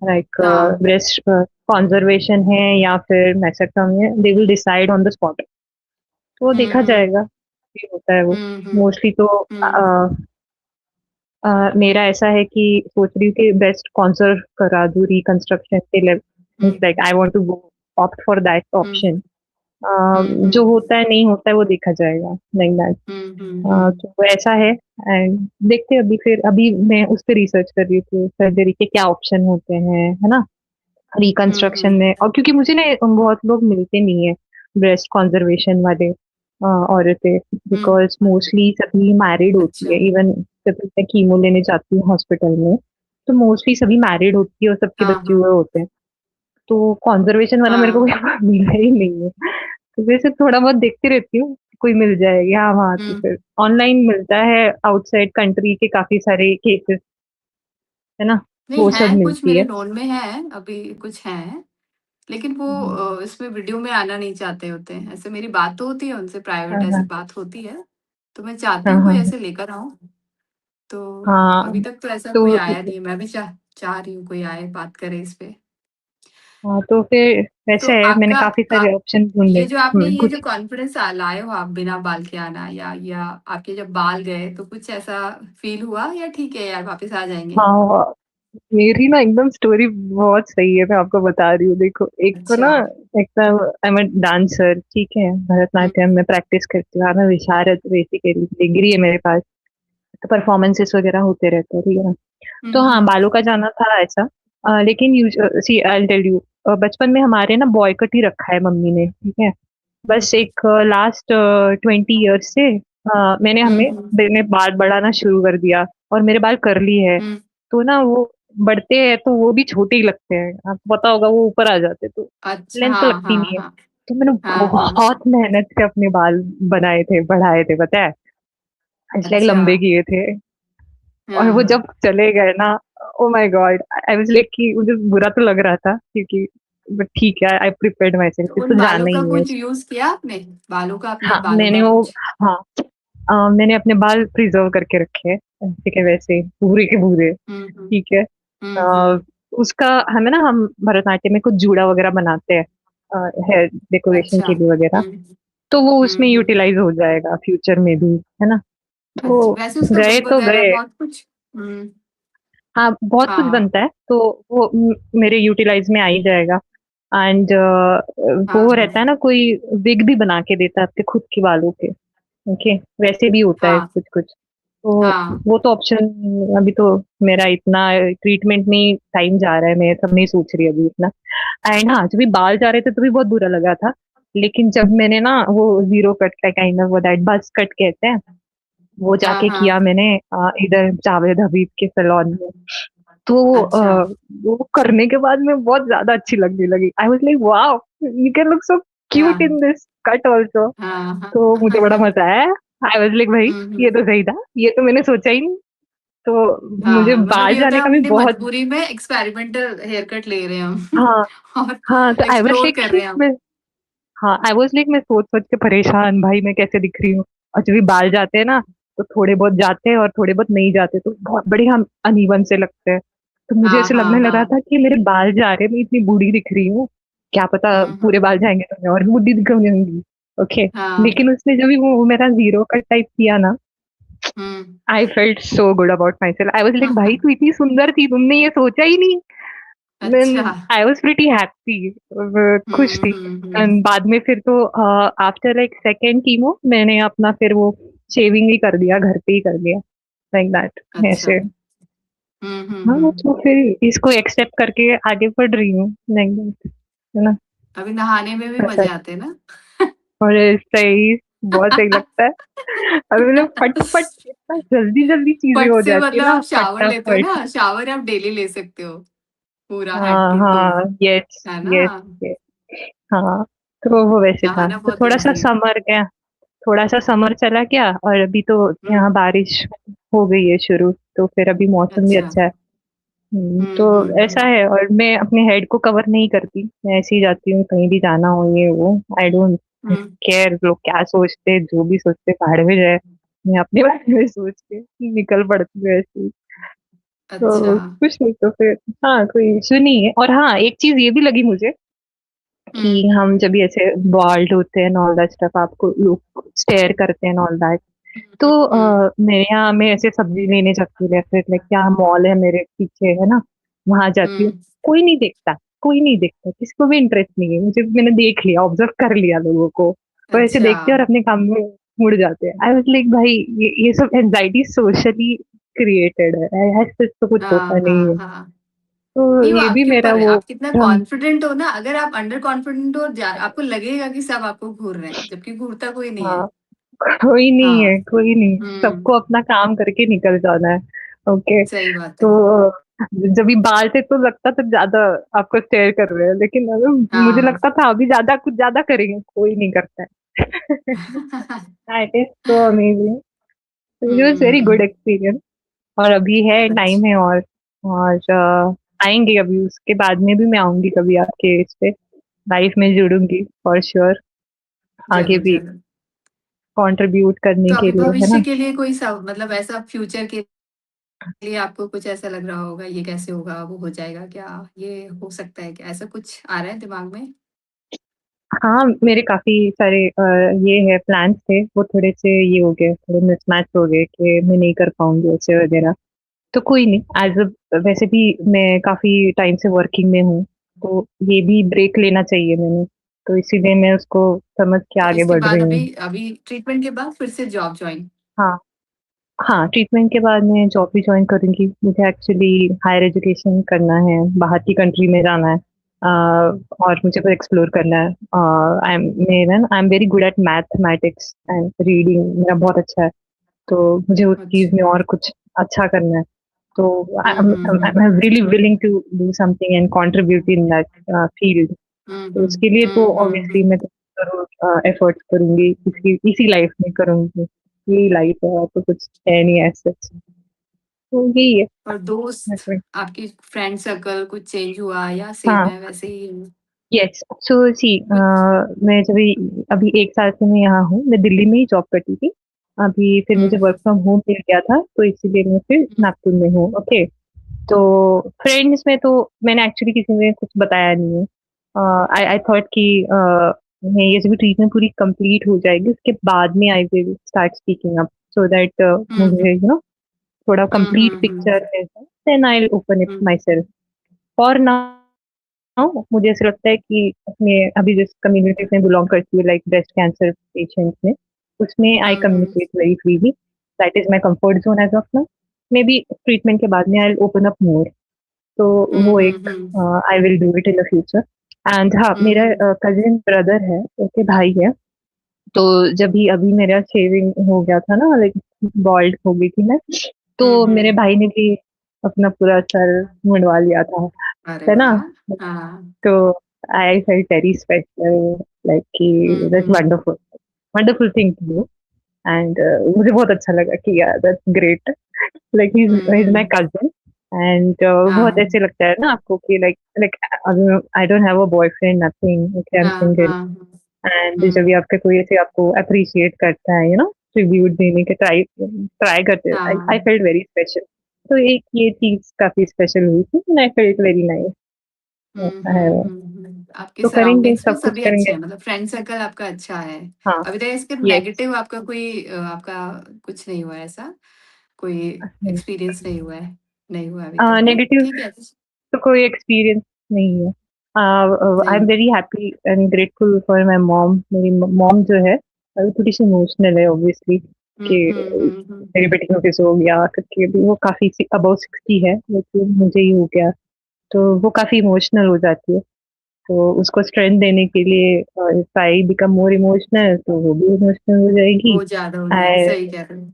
लाइक हाँ। ब्रेस्ट कॉन्जर्वेशन है या फिर मैसेक्टॉमी है, they will decide on the spot. तो देखा हम्म। जाएगा ये होता है वो। हम्म। मोस्टली तो मेरा ऐसा है कि सोच रही हूँ कि बेस्ट कॉन्सर्व करा दूँ रिकंस्ट्रक्शन के लिए, hmm. Like I want to go opt for that hmm. Option. जो हम्म। होता है नहीं होता है वो देखा जाएगा, लाइक दैट। हम्म। तो वो ऐसा है। एंड देखते हैं अभी, फिर अभी मैं उस पर रिसर्च कर रही थी सर्जरी के क्या ऑप्शन होते हैं, है ना, रिकंस्ट्रक्शन हम्म। में। और क्योंकि मुझे ना बहुत लोग मिलते नहीं है ब्रेस्ट कॉन्जर्वेशन वाले औरतें, हम्म। बिकॉज मोस्टली सभी मैरिड होती अच्छा। है। इवन जब मैं कीमो लेने जाती हूँ हॉस्पिटल में, तो मोस्टली सभी मैरिड होती है और सबके हाँ बच्चे हाँ हुए होते हैं। तो कॉन्जर्वेशन वाला मेरे को हाँ। कोई मिला ही नहीं है। तो वैसे थोड़ा बहुत देखती रहती हूँ, कोई मिल जाएगा हाँ वहाँ, तो हम्म। फिर ऑनलाइन मिलता है आउटसाइड कंट्री के काफी सारे केसेस, है ना, नहीं वो सब है, कुछ मिलती मेरे है। नोन में है, अभी कुछ हैं, लेकिन वो हम्म, इसमें वीडियो में आना नहीं चाहते होते हैं। ऐसे मेरी बात तो होती है उनसे, हाँ प्राइवेट ऐसे हाँ बात होती है, तो मैं चाहती हाँ हूँ कोई हाँ ऐसे लेकर आऊँ। तो अभी हाँ। तक तो ऐसा कोई तो आया नहीं है, मैं भी चाह चाह रही हूँ कोई आए बात करे इस पे। हाँ, तो फिर तो वैसे है, मैंने आपका काफी आ, सारे ऑप्शन ढूंढे। ये जो आपने ये जो कुछ कॉन्फिडेंस लाए हो आप बिना बाल के आना, या आपके जब बाल गए तो कुछ ऐसा फील हुआ, या ठीक है यार वापस आ जाएंगे? हाँ, मेरी ना एकदम स्टोरी बहुत सही है, मैं आपको बता रही हूँ। देखो, एक तो अच्छा। ना, एक तो आई एम डांसर, ठीक है, हम्म। भरतनाट्यम में प्रैक्टिस करती हूँ, मैं विशारद बेसिकली, डिग्री है मेरे पास। तो परफॉर्मेंसेस वगैरह होते रहते हैं, ठीक है ना। तो हाँ, हम्म। बालों का जाना था ऐसा। लेकिन सी आई टेल यू, बचपन में हमारे ना बॉय कट ही रखा है मम्मी ने, ठीक है। बस एक लास्ट 20 ईयर्स से हम्म। हम्म। मैंने बाल बढ़ाना शुरू कर दिया, और मेरे बाल कर्ली है। हम्म। तो ना वो बढ़ते हैं तो वो भी छोटे ही लगते हैं, आपको पता होगा, वो ऊपर आ जाते, तो अच्छा। लेंथ तो हाँ लगती हाँ नहीं है। हाँ। तो मैंने हाँ हाँ। बहुत मेहनत से अपने बाल बनाए थे, बढ़ाए थे, पता है, इसलिए अच्छा। लंबे किए थे। और वो हाँ। जब चले गए ना, oh my God, I was like कि मुझे बुरा तो लग रहा था, क्योंकि बट ठीक है, आई प्रिपेयर्ड माई तो सेल्फ, उन इसको जाना बालों का ही है। कुछ यूज किया आपने? बालों का, अपने हाँ बालों मैंने का वो, कुछ? हाँ, मैंने अपने बाल प्रिजर्व करके रखे हैं, ठीक है, वैसे पूरे के पूरे, हम्म। ठीक है। हम्म। अ, उसका हमें ना, हम भरतनाट्यम में कुछ जूड़ा वगैरह बनाते हैं हेयर डेकोरेशन अच्छा। के लिए वगैरह, हम्म। तो वो उसमें हम्म। यूटिलाइज हो जाएगा फ्यूचर में भी, है ना। अच्छा, तो वैसे उसका गए विग तो वगैरह गए। बहुत कुछ। हम्म। हाँ, बहुत कुछ हाँ बनता है, तो वो मेरे यूटिलाइज में आ ही जाएगा। एंड हाँ वो हाँ रहता है ना, कोई विग भी बना के देता है आपके खुद के बालों के, ओके, वैसे भी होता है हाँ कुछ कुछ। तो हाँ। वो तो ऑप्शन, अभी तो मेरा इतना ट्रीटमेंट में टाइम जा रहा है, मैं सब नहीं सोच रही अभी इतना। एंड हाँ, जब भी बाल जा रहे थे तो भी बहुत बुरा लगा था, लेकिन जब मैंने ना वो जीरो कट का काइंड ऑफ दैट बस कट कहते हैं, वो हाँ जाके किया हाँ। मैंने इधर जावेद हबीब के सैलून में। तो अच्छा। वो करने के बाद मैं बहुत ज्यादा अच्छी लगने लगी, आई was like wow, you can look so cute हाँ इन दिस कट ऑल्सो। हाँ हाँ तो मुझे बड़ा हाँ। मजा आया, आई वाज लाइक भाई, ये हम्म। तो सही था, ये तो मैंने सोचा ही नहीं। तो मुझे हाँ, मतलब बाहर ये होता जाने है का भी अपनी बहुत, मजबूरी में एक्सपेरिमेंटल हेयर कट ले रहे हैं हम हाँ और हाँ, तो आई वाज एक्सप्लोर लाइक कर कि रहे हैं हम। मैं, हाँ आई वाज लाइक, मैं सोच सोच के परेशान, भाई मैं कैसे दिख रही हूँ। और जब भी बाल जाते हैं ना, तो थोड़े बहुत जाते हैं और थोड़े बहुत नहीं जाते, तो बहुत बड़े हम अनइवन से लगते हैं। तो मुझे हाँ ऐसे हाँ लगने लगा हाँ। था कि मेरे बाल जा रहे हैं, मैं इतनी बूढ़ी दिख रही हूँ, क्या पता पूरे हम्म। बाल जाएंगे तो मैं और भी बुढ़ी दिखूंगी। ओके। हाँ। लेकिन उसने जब भी वो मेरा जीरो कट टाइप किया ना, hmm. I felt so good about my self, I was like भाई तू इतनी सुंदर थी, तुमने ये सोचा ही नहीं। देन अच्छा। आई वाज प्रीटी हैप्पी, खुश थी। एंड बाद में फिर तो आफ्टर लाइक सेकेंड कीमो मैंने अपना फिर वो शेविंग ही कर दिया, घर पे ही कर दिया, लाइक दैट, अच्छा। ऐसे। हाँ, हम्म। तो फिर इसको एक्सेप्ट करके आगे बढ़ रही हूँ, लाइक दैट, है ना, अभी नहाने में भी ऐसा। मजे आते हैं ना? और सही, बहुत सही लगता है। अभी मतलब फटाफट, इतना जल्दी जल्दी चीजें फट हो से जाती है मतलब ना, आप शावर लेते हो फटाफट। ना, शावर आप डेली ले सकते हो, पूरा हेड हाँ टू टू, हाँ, यस है यस, ना? हाँ। तो वो वैसे था, नहाना तो बहुत थोड़ा सा इजी है। समर गया, थोड़ा सा समर चला गया, और अभी तो यहाँ हम्म। बारिश हो गई है शुरू, तो फिर अभी मौसम भी अच्छा। अच्छा है। तो ऐसा हम्म। है, और मैं अपने हेड को कवर नहीं करती, मैं ऐसे ही जाती हूँ कहीं भी जाना हो, ये वो, आई डोंट हुँ, केयर लोग क्या सोचते हैं, जो भी सोचते हैं भाड़ में जाए। मैं अपने बारे में सोच के निकल पड़ती हूँ ऐसे ही। अच्छा। तो कुछ नहीं तो फिर हाँ, कोई इश्यू नहीं है और हाँ, एक चीज़ ये भी लगी मुझे कि हुँ, हम जब भी ऐसे बॉल्ड होते हैं एंड ऑल दैट स्टफ आपको लोग स्टेयर करते हैं एंड ऑल दैट हुँ, तो हुँ, हुँ, मेरे यहाँ मैं ऐसे सब्जी लेने जाती हूँ या फिर लाइक यहाँ मॉल है मेरे पीछे है ना, वहाँ जाती हूँ। हुँ, कोई नहीं देखता, किसी को भी इंटरेस्ट नहीं है। मैंने देख लिया, ऑब्जर्व कर लिया लोगों को। वो ऐसे अच्छा। देखते हैं और अपने काम में मुड़ जाते हैं। आई वाज़ लाइक भाई ये सब एंग्ज़ायटी सोशली क्रिएटेड है। ऐसे तो कुछ होता हाँ, नहीं हाँ, है। हाँ। तो नहीं, वो ये भी आपके मेरा ऊपर है, वो आप कितना भ्रम कॉन्फिडेंट हो ना, अगर आप अंडर कॉन्फिडेंट हो जा आपको लगेगा कि सब आपको घूर रहे हैं, जबकि घूरता कोई नहीं है। हाँ। कोई नहीं हाँ, है, कोई नहीं। हुँ, सबको अपना काम करके निकल जाना है। ओके। सही बात है। तो जब भी बाल थे तो लगता था ज़्यादा आपको स्टेयर कर रहे हैं, लेकिन अगर मुझे हाँ। लगता था अभी कुछ ज़्यादा करेंगे, कोई नहीं करता है। That is so amazing. It was very good hmm, experience और अभी है, टाइम अच्छा, है और आएँगे अभी उसके बाद में भी मैं आऊँगी कभी आपके इस पे, लाइफ में जुड़ूँगी फॉर श्योर आगे ज़रूर, भी ज़रूर। कंट्रीब्यूट करने तो के अभी लिए, है भविष्य ना? के लिए कोई सा मतलब ऐसा फ्यूचर के लिए आपको कुछ ऐसा लग रहा होगा, ये कैसे होगा, वो हो जाएगा क्या? ये हो सकता है क्या? ऐसा कुछ आ रहा है दिमाग में? हाँ, मेरे काफ़ी सारे ये है प्लान्स थे, वो थोड़े-से ये हो गए, थोड़े मिसमैच हो गए कि मैं नहीं कर पाऊँगी ऐसे वगैरह। तो कोई नहीं, एज़ वैसे भी मैं काफ़ी टाइम से वर्किंग में हूँ, तो ये भी ब्रेक लेना चाहिए मैंने, तो इसीलिए मैं उसको समझ के तो आगे इसके बढ़ बाद रही अभी हूँ। अभी ट्रीटमेंट के बाद फिर से जॉब जॉइन? हाँ, हाँ, ट्रीटमेंट के बाद मैं जॉब भी जॉइन करूँगी। मुझे एक्चुअली हायर एजुकेशन करना है, बाहर की कंट्री में जाना है और मुझे कुछ एक्सप्लोर करना है। आई am very good at mathematics and reading मेरा बहुत अच्छा है, तो मुझे उस चीज़ अच्छा। में और कुछ अच्छा करना है। तो hmm, hmm, I hmm. Am really willing to do something and contribute in that field. Hmm, तो हुँ। उसके लिए तो हुँ, हुँ, ऑब्वियसली हुँ। मैं तो ज़रूर एफर्ट्स करूँगी, इसी लाइफ में करूँगी। यही लाइफ है और तो कुछ है नहीं एज़ सच। तो यही है। और दोस्त, मतलब आपकी फ्रेंड सर्कल कुछ चेंज हुआ या सेम हाँ, है वैसे ही है? येस। सो सी कुछ मैं जब भी अभी 1 साल से मैं यहाँ हूँ, मैं दिल्ली में ही जॉब करती थी। अभी फिर हुँ, मुझे वर्क हुँ। फ्रॉम होम मिल गया था, तो इसीलिए मैं फिर हुँ, नागपुर में हूँ, ओके। तो फ्रेंड्स में तो मैंने एक्चुअली किसी ने कुछ बताया नहीं है। आई आई थॉट कि मैं ये सभी ट्रीटमेंट पूरी कंप्लीट हो जाएगी, उसके बाद में I will start speaking up so that hmm, मुझे हुँ। थोड़ा हुँ, कंप्लीट हुँ, हुँ। पिक्चर मिल जाए, then I will open it hmm, myself. For now मुझे ऐसा लगता है कि अपने अभी जिस कम्युनिटी में बिलॉन्ग करती हूँ लाइक ब्रेस्ट कैंसर पेशेंट्स में, उसमें I hmm, hmm. Communicate very freely. That is my comfort zone as of now. Maybe treatment के बाद में I will open up more. तो हुँ, वो हुँ, एक hmm. I will do it in the future. And हाँ, hmm, मेरा हुँ। Cousin brother है, उसके भाई है। तो जब भी अभी मेरा शेविंग हो गया था ना लाइक बॉल्ड हो गई थी मैं, हुँ, तो मेरे हुँ। भाई ने भी अपना पूरा सर मुंडवा लिया था, अरे है ना? वाह! हाँ। तो I felt very special like कि hmm, that's hmm. Wonderful, wonderful thing to do and मुझे बहुत अच्छा लगा कि यार that's great. Like he hmm, is my hmm. Cousin and बहुत हाँ। ऐसे लगता है ना आपको कि like like I don't have a boyfriend nothing, okay, I am हाँ, सिंगल। हाँ। एंड जब भी हुँ। आपका कोई ऐसे आपको एप्रिशिएट करता है, ट्रिब्यूट देने के ट्राई ट्राई करते हैं, आई आई हाँ। Felt very special. तो एक ये चीज़ काफ़ी स्पेशल हुई थी and I felt very nice. Hmm, ऐसा है हुँ, वो। हुँ, हुँ। आपके तो करेंगे, सराउंडिंग्स में सब कुछ सभी अच्छे करेंगे। हैं, मतलब फ्रेंड सर्कल आपका अच्छा है। हाँ, अभी तक इसके येस। नेगेटिव आपका कोई आपका कुछ नहीं हुआ है ऐसा? कोई एक्सपीरियंस नहीं हुआ है? नहीं हुआ अभी तक ना? नेगेटिव ठीक है। तो कोई एक्सपीरियंस नहीं है। आई एम नहीं। Very happy and grateful for my mom. मेरी मॉम जो है, वो थोड़ी-सी इमोशनल है ऑब्वियसली हुँ, कि हुँ, हुँ, हुँ। मेरी बेटी को कैसे हो गया करके। अभी वो काफ़ी अबव 60 है, लेकिन मुझे ही हो गया, तो वो काफ़ी इमोशनल हो जाती है। तो उसको स्ट्रेंथ देने के लिए if I become more emotional तो वो भी इमोशनल हो जाएगी। वो ज़्यादा हो जाएगी, आई सही कह रहे हो।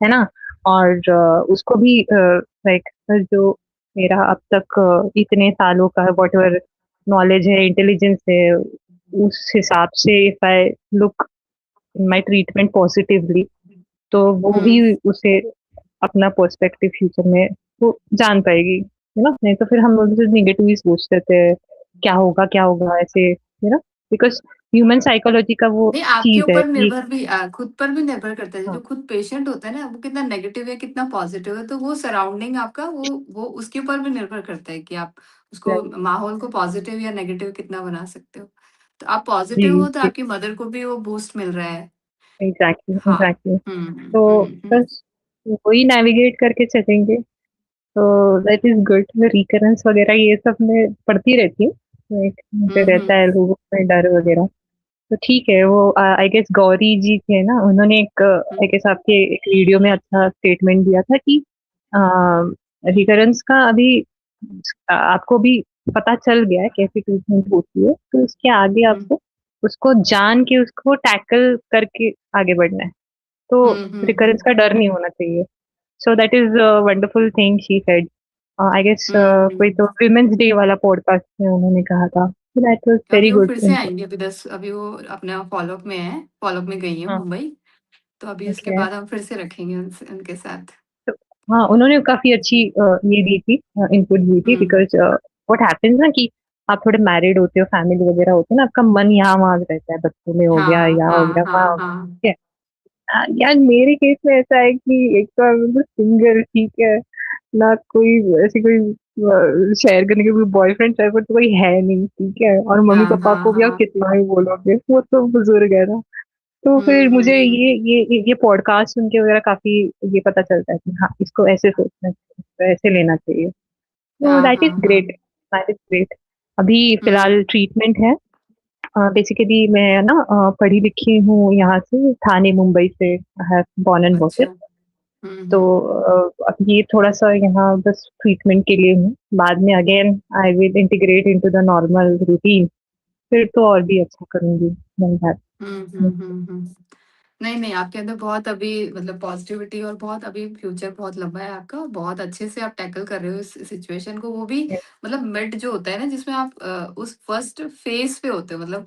है ना? और उसको भी लाइक जो मेरा अब तक इतने सालों का व्हाटएवर नॉलेज है, इंटेलिजेंस है, उस हिसाब से if I look in my treatment positively, तो वो भी हुँ, उसे अपना पर्सपेक्टिव फ्यूचर में वो जान पाएगी, नहीं तो फिर हम लोग जो नेगेटिव ही सोचते थे, क्या होगा ऐसे, बिकॉज़ ह्यूमन साइकोलॉजी का वो नहीं, आपके चीज़ है ऊपर कि निर्भर भी खुद पर भी निर्भर करता है। हाँ, जो खुद पेशेंट होता है ना, वो कितना नेगेटिव है, कितना पॉज़िटिव है, तो वो सराउंडिंग आपका वो उसके ऊपर भी निर्भर करता है कि आप उसको राइट, माहौल को पॉज़िटिव या नेगेटिव कितना बना सकते हो। तो आप पॉज़िटिव जी, हो, तो जी, आपकी मदर को भी वो बूस्ट मिल रहा है। एग्ज़ैक्टली, हाँ। एग्ज़ैक्टली। हुँ, हुँ, तो हुँ, हुँ। बस वही नेविगेट करके चलेंगे, तो दैट इज़ गुड। रिकरेंस वगैरह ये सब मैं पढ़ती रहती हूँ, लाइक मुझे हुँ, रहता हुँ, है लोगों में डर वगैरह। तो ठीक है, वो आई गेस गौरी जी थे ना, उन्होंने एक हुँ, आई गेस आपके एक वीडियो में अच्छा स्टेटमेंट दिया था कि रिकरेंस का अभी आपको भी पता चल गया है कैसे ट्रीटमेंट होती है, तो उसके आगे हुँ, आपको उसको जान के उसको टैकल करके आगे बढ़ना है। तो हुँ, हुँ, रिकरेंस हुँ, का डर नहीं होना चाहिए। So that is wonderful thing she said. I guess hmm, कोई हुँ। तो विमेंस डे वाला पॉडकास्ट में उन्होंने कहा था। दैट वाज अभी वेरी वो गुड फिर से इनपुट। आएँगे, अभी वो अपना फ़ॉलो-अप में हैं, फ़ॉलो-अप में गई हैं हाँ, मुंबई, तो अभी उसके ओके। बाद हम फिर से रखेंगे उनके साथ। तो हाँ, उन्होंने काफ़ी अच्छी ये दी थी, इनपुट दी थी, हुँ, बिकॉज़ व्हाट हैपेंस ना कि आप थोड़े मैरिड होते हो, फैमिली वगैरह होती है ना, आपका मन यहाँ-वहाँ रहता है, बच्चों में हो गया, हाँ, यहाँ हो हाँ, गया, वहाँ हाँ, हो गया, हाँ। ठीक है। यार मेरे केस में ऐसा है कि एक तो मैं तो सिंगल, ठीक है, ना कोई ऐसी कोई शेयर करने के कोई बॉयफ्रेंड शेयर तो कोई है नहीं, ठीक है, और हाँ, मम्मी-पापा हाँ, को भी आप हाँ। कितना ही बोलोगे, वो तो बुज़ुर्ग है ना। तो हुँ, फिर मुझे हुँ, ये पॉडकास्ट सुन के वगैरह काफ़ी ये पता चलता है कि हाँ, इसको ऐसे सोचना चाहिए, इसको ऐसे लेना चाहिए। तो हाँ, दैट इज़ हाँ, ग्रेट, हाँ। That is great. अभी हुँ, फिलहाल ट्रीटमेंट है। बेसिकली मैं ना पढ़ी लिखी हूँ यहाँ से, थाने मुंबई से, I have born and bought अच्छा। इट। हुँ, तो हुँ। अब ये थोड़ा-सा यहाँ बस ट्रीटमेंट के लिए हूँ। बाद में again I will integrate into the normal routine, फिर तो और भी अच्छा करूँगी देन दैट। हुँ, हुँ, हुँ, हुँ। नहीं, नहीं, आपके अंदर बहुत अभी मतलब पॉज़िटिविटी और बहुत अभी फ्यूचर बहुत लंबा है आपका। बहुत अच्छे से आप टैकल कर रहे हो इस सिचुएशन को, वो भी मतलब मिड जो होता है ना, जिसमें आप उस फर्स्ट फेज़ पे होते हो। मतलब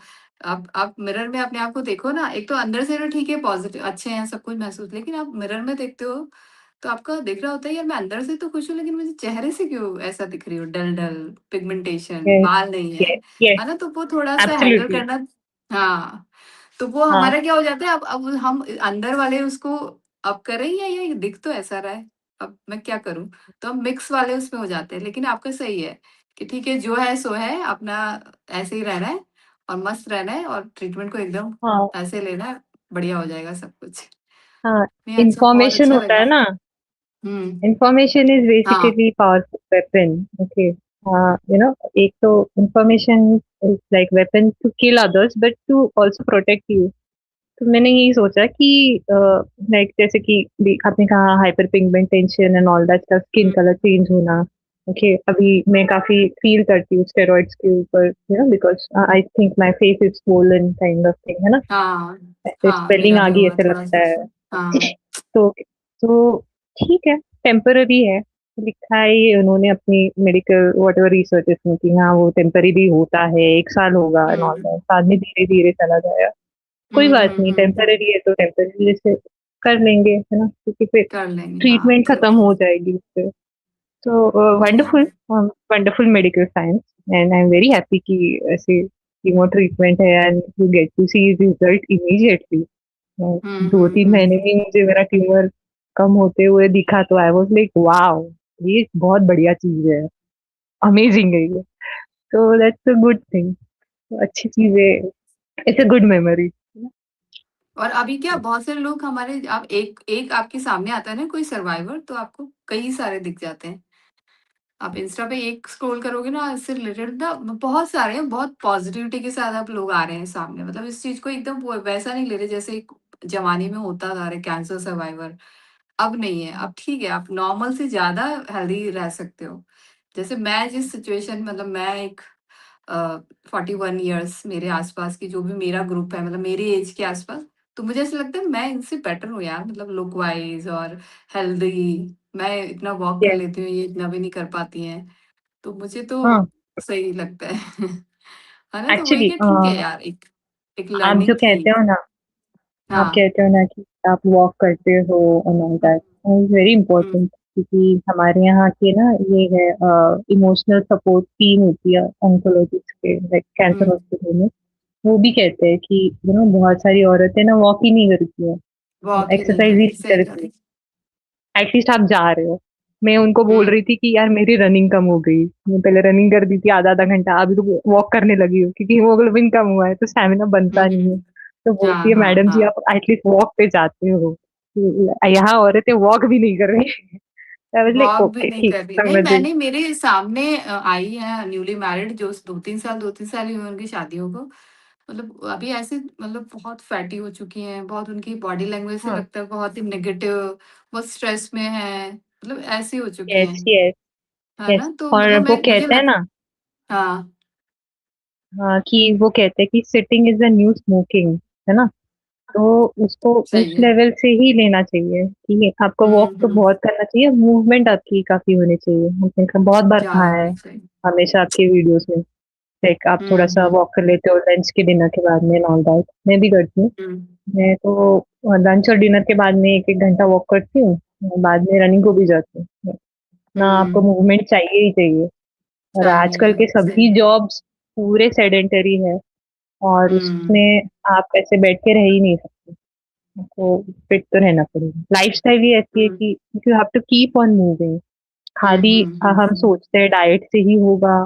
आप मिरर में अपने आप को देखो ना, एक तो अंदर से तो ठीक है, पॉज़िटिव अच्छे हैं, सब कुछ महसूस, लेकिन आप मिरर में देखते हो, तो आपका दिख रहा होता है, यार मैं अंदर से तो खुश हूँ, लेकिन मुझे चेहरे से क्यों ऐसा दिख रही हूँ, डल-डल, पिगमेंटेशन, यस, बाल नहीं है। यस, यस, है ना? तो वो थोड़ा-सा हैंडल एब्सोल्युटली। करना। हाँ। तो वो हाँ, हमारा क्या हो जाता है, अब हम अंदर वाले उसको अब करें या ये दिख तो ऐसा रहा है, अब मैं क्या करूँ? तो हम मिक्स वाले उसमें हो जाते हैं। लेकिन आपका सही है कि ठीक है, जो है सो है, अपना ऐसे ही रहना है और मस्त रहना है और ट्रीटमेंट को एकदम हाँ, ऐसे लेना है, बढ़िया हो जाएगा सब कुछ। हाँ, नहीं, अच्छा, बहुत इन्फॉर्मेशन अच्छा होता है लगा। ना, हुँ, इन्फॉर्मेशन इज़ हाँ। Basically powerful weapon, okay. You know, एक तो information is like weapon to kill others but to also protect you. तो मैंने यही सोचा कि लाइक जैसे कि आपने कहा hyper pigmentation and all that stuff, skin hmm, colour change होना, ओके। अभी मैं काफी फील करती हूँ स्टेरॉइड्स के ऊपर, you know, because I think my face is swollen kind of thing, है ना, हाँ, ऐसे हाँ, मेरा स्वेलिंग आ भी गई हुआ ऐसे लगता थोड़ा-सा। है। हाँ। तो ठीक है, टेम्पररी है, लिखा है ये उन्होंने अपनी मेडिकल वट एवर रिसर्चेस में कि हाँ वो टेम्पररी होता है, 1 साल होगा एंड ऑल हुँ, दैट, बाद में धीरे धीरे चला जाएगा। कोई हुँ, बात हुँ, नहीं, हुँ, हुँ। टेम्परेरी है तो टेम्परेरी से कर लेंगे, है ना, क्योंकि फिर कर लेंगे, हाँ, ट्रीटमेंट ट्रू। खत्म हो जाएगी उससे। तो wonderful, wonderful medical science, and I am very happy कि ऐसे कीमो ट्रीटमेंट है and you get to see result immediately. Hmm, दो हुँ, तीन हुँ। महीने में मुझे मेरा ट्यूमर कम होते हुए दिखा, तो आई वाज लाइक वाओ, ये बहुत बढ़िया चीज है, अमेजिंग है ये। तो दैट्स अ गुड थिंग, अच्छी चीज है, इट्स अ गुड मेमोरी। और अभी क्या बहुत सारे लोग हमारे, आप एक एक आपके सामने आता है ना कोई सर्वाइवर, तो आपको कई सारे दिख जाते हैं। आप इंस्टा पे एक स्क्रॉल करोगे ना, इससे रिलेटेड ना बहुत सारे हैं, बहुत पॉजिटिविटी के साथ आप लोग आ रहे हैं सामने। मतलब इस चीज को एकदम वैसा नहीं ले रहे जैसे एक जमाने में होता था, अरे कैंसर सर्वाइवर। अब नहीं है, अब ठीक है, आप नॉर्मल से ज्यादा हेल्दी रह सकते हो। जैसे मैं जिस सिचुएशन, मतलब मैं एक 41 इयर्स, मेरे आसपास की जो भी मेरा ग्रुप है, मतलब मेरी एज के आसपास, तो मुझे ऐसा लगता है मैं इनसे बेटर हूँ यार, मतलब लुक वाइज और हेल्दी। मैं इतना वॉक कर यस, लेती हूँ, ये इतना भी नहीं कर पाती हैं। तो मुझे तो हाँ, सही लगता है। है ना? तो वही एक्चुअली कि ठीक है यार, एक एक आप जो लर्निंग थी। कहते हो ना, आप हाँ। कहते हो ना कि आप वॉक करते हो and all hmm, that, is very hmm, important, क्योंकि हमारे यहाँ के ना ये है इमोशनल सपोर्ट टीम होती है ऑन्कोलॉजिस्ट के, लाइक कैंसर हुँ, हॉस्पिटल में। वो भी कहते हैं कि बहुत सारी औरतें ना वॉक ही नहीं करती है, वॉक ही नहीं एक्सरसाइज ही करती, नहीं सही कह करती, रहे एटलीस्ट आप जा रहे हो। मैं उनको हैं। बोल रही थी कि यार मेरी रनिंग कम हो गई, मैं पहले रनिंग कर दी थी आधा आधा घंटा, अभी तो वॉक करने लगी हूँ क्योंकि हीमोग्लोबिन कम हुआ है तो स्टेमिना बनता नहीं है। हम्म। तो हाँ बोलती है हाँ मैडम जी हाँ। आप एटलीस्ट वॉक पे जाते हो, यहाँ औरतें वॉक भी नहीं कर रही। आई वाज लाइक वॉक भी ओके नहीं ठीक, कर रही, नहीं समझ गई। मैंने मेरे सामने आई है न्यूली मैरिड जो 2-3 साल ही हुए उनकी शादियों को। मतलब अभी ऐसे मतलब बहुत फैटी हो चुकी हैं, बहुत उनकी बॉडी लैंग्वेज से हाँ, लगता है बहुत ही नेगेटिव, बहुत स्ट्रेस में है, मतलब ऐसी हो चुकी यस हैं, यस है यस। ना? तो और मतलब वो मैं मुझे कहते हैं लग ना, हाँ, हाँ, कि वो कहते हैं कि sitting is the new smoking, है ना? तो उसको उस सही है। लेवल से ही लेना चाहिए कि आपको वॉक तो हुँ। बहुत करना चाहिए, मूवमेंट आपकी काफी होनी चाहिए। हमने बहुत बार कहा ज़्यादा है होनी चाहिए। हमेशा आपके वीडियोस में, लाइक आप थोड़ा सा हुँ। वॉक कर लेते हो लंच के डिनर के बाद में, ऑल दैट मैं भी करती हूँ। हुँ। मैं तो लंच और डिनर के बाद में एक एक घंटा वॉक करती हूँ, बाद में रनिंग को भी जाती हूँ। ना आपको हुँ। मूवमेंट चाहिए ही चाहिए। और चाहिए आजकल ही, के सही सभी है। जॉब्स पूरे सेडेंटरी है, और हुँ। उसमें आप ऐसे बैठ के रह ही नहीं सकते, आपको फिट तो रहना पड़ेगा। लाइफस्टाइल ही ऐसी है हुँ। कि you have to keep on moving. Hmm, खाली हुँ, हुँ, हम हुँ। सोचते हैं डाइट से ही होगा,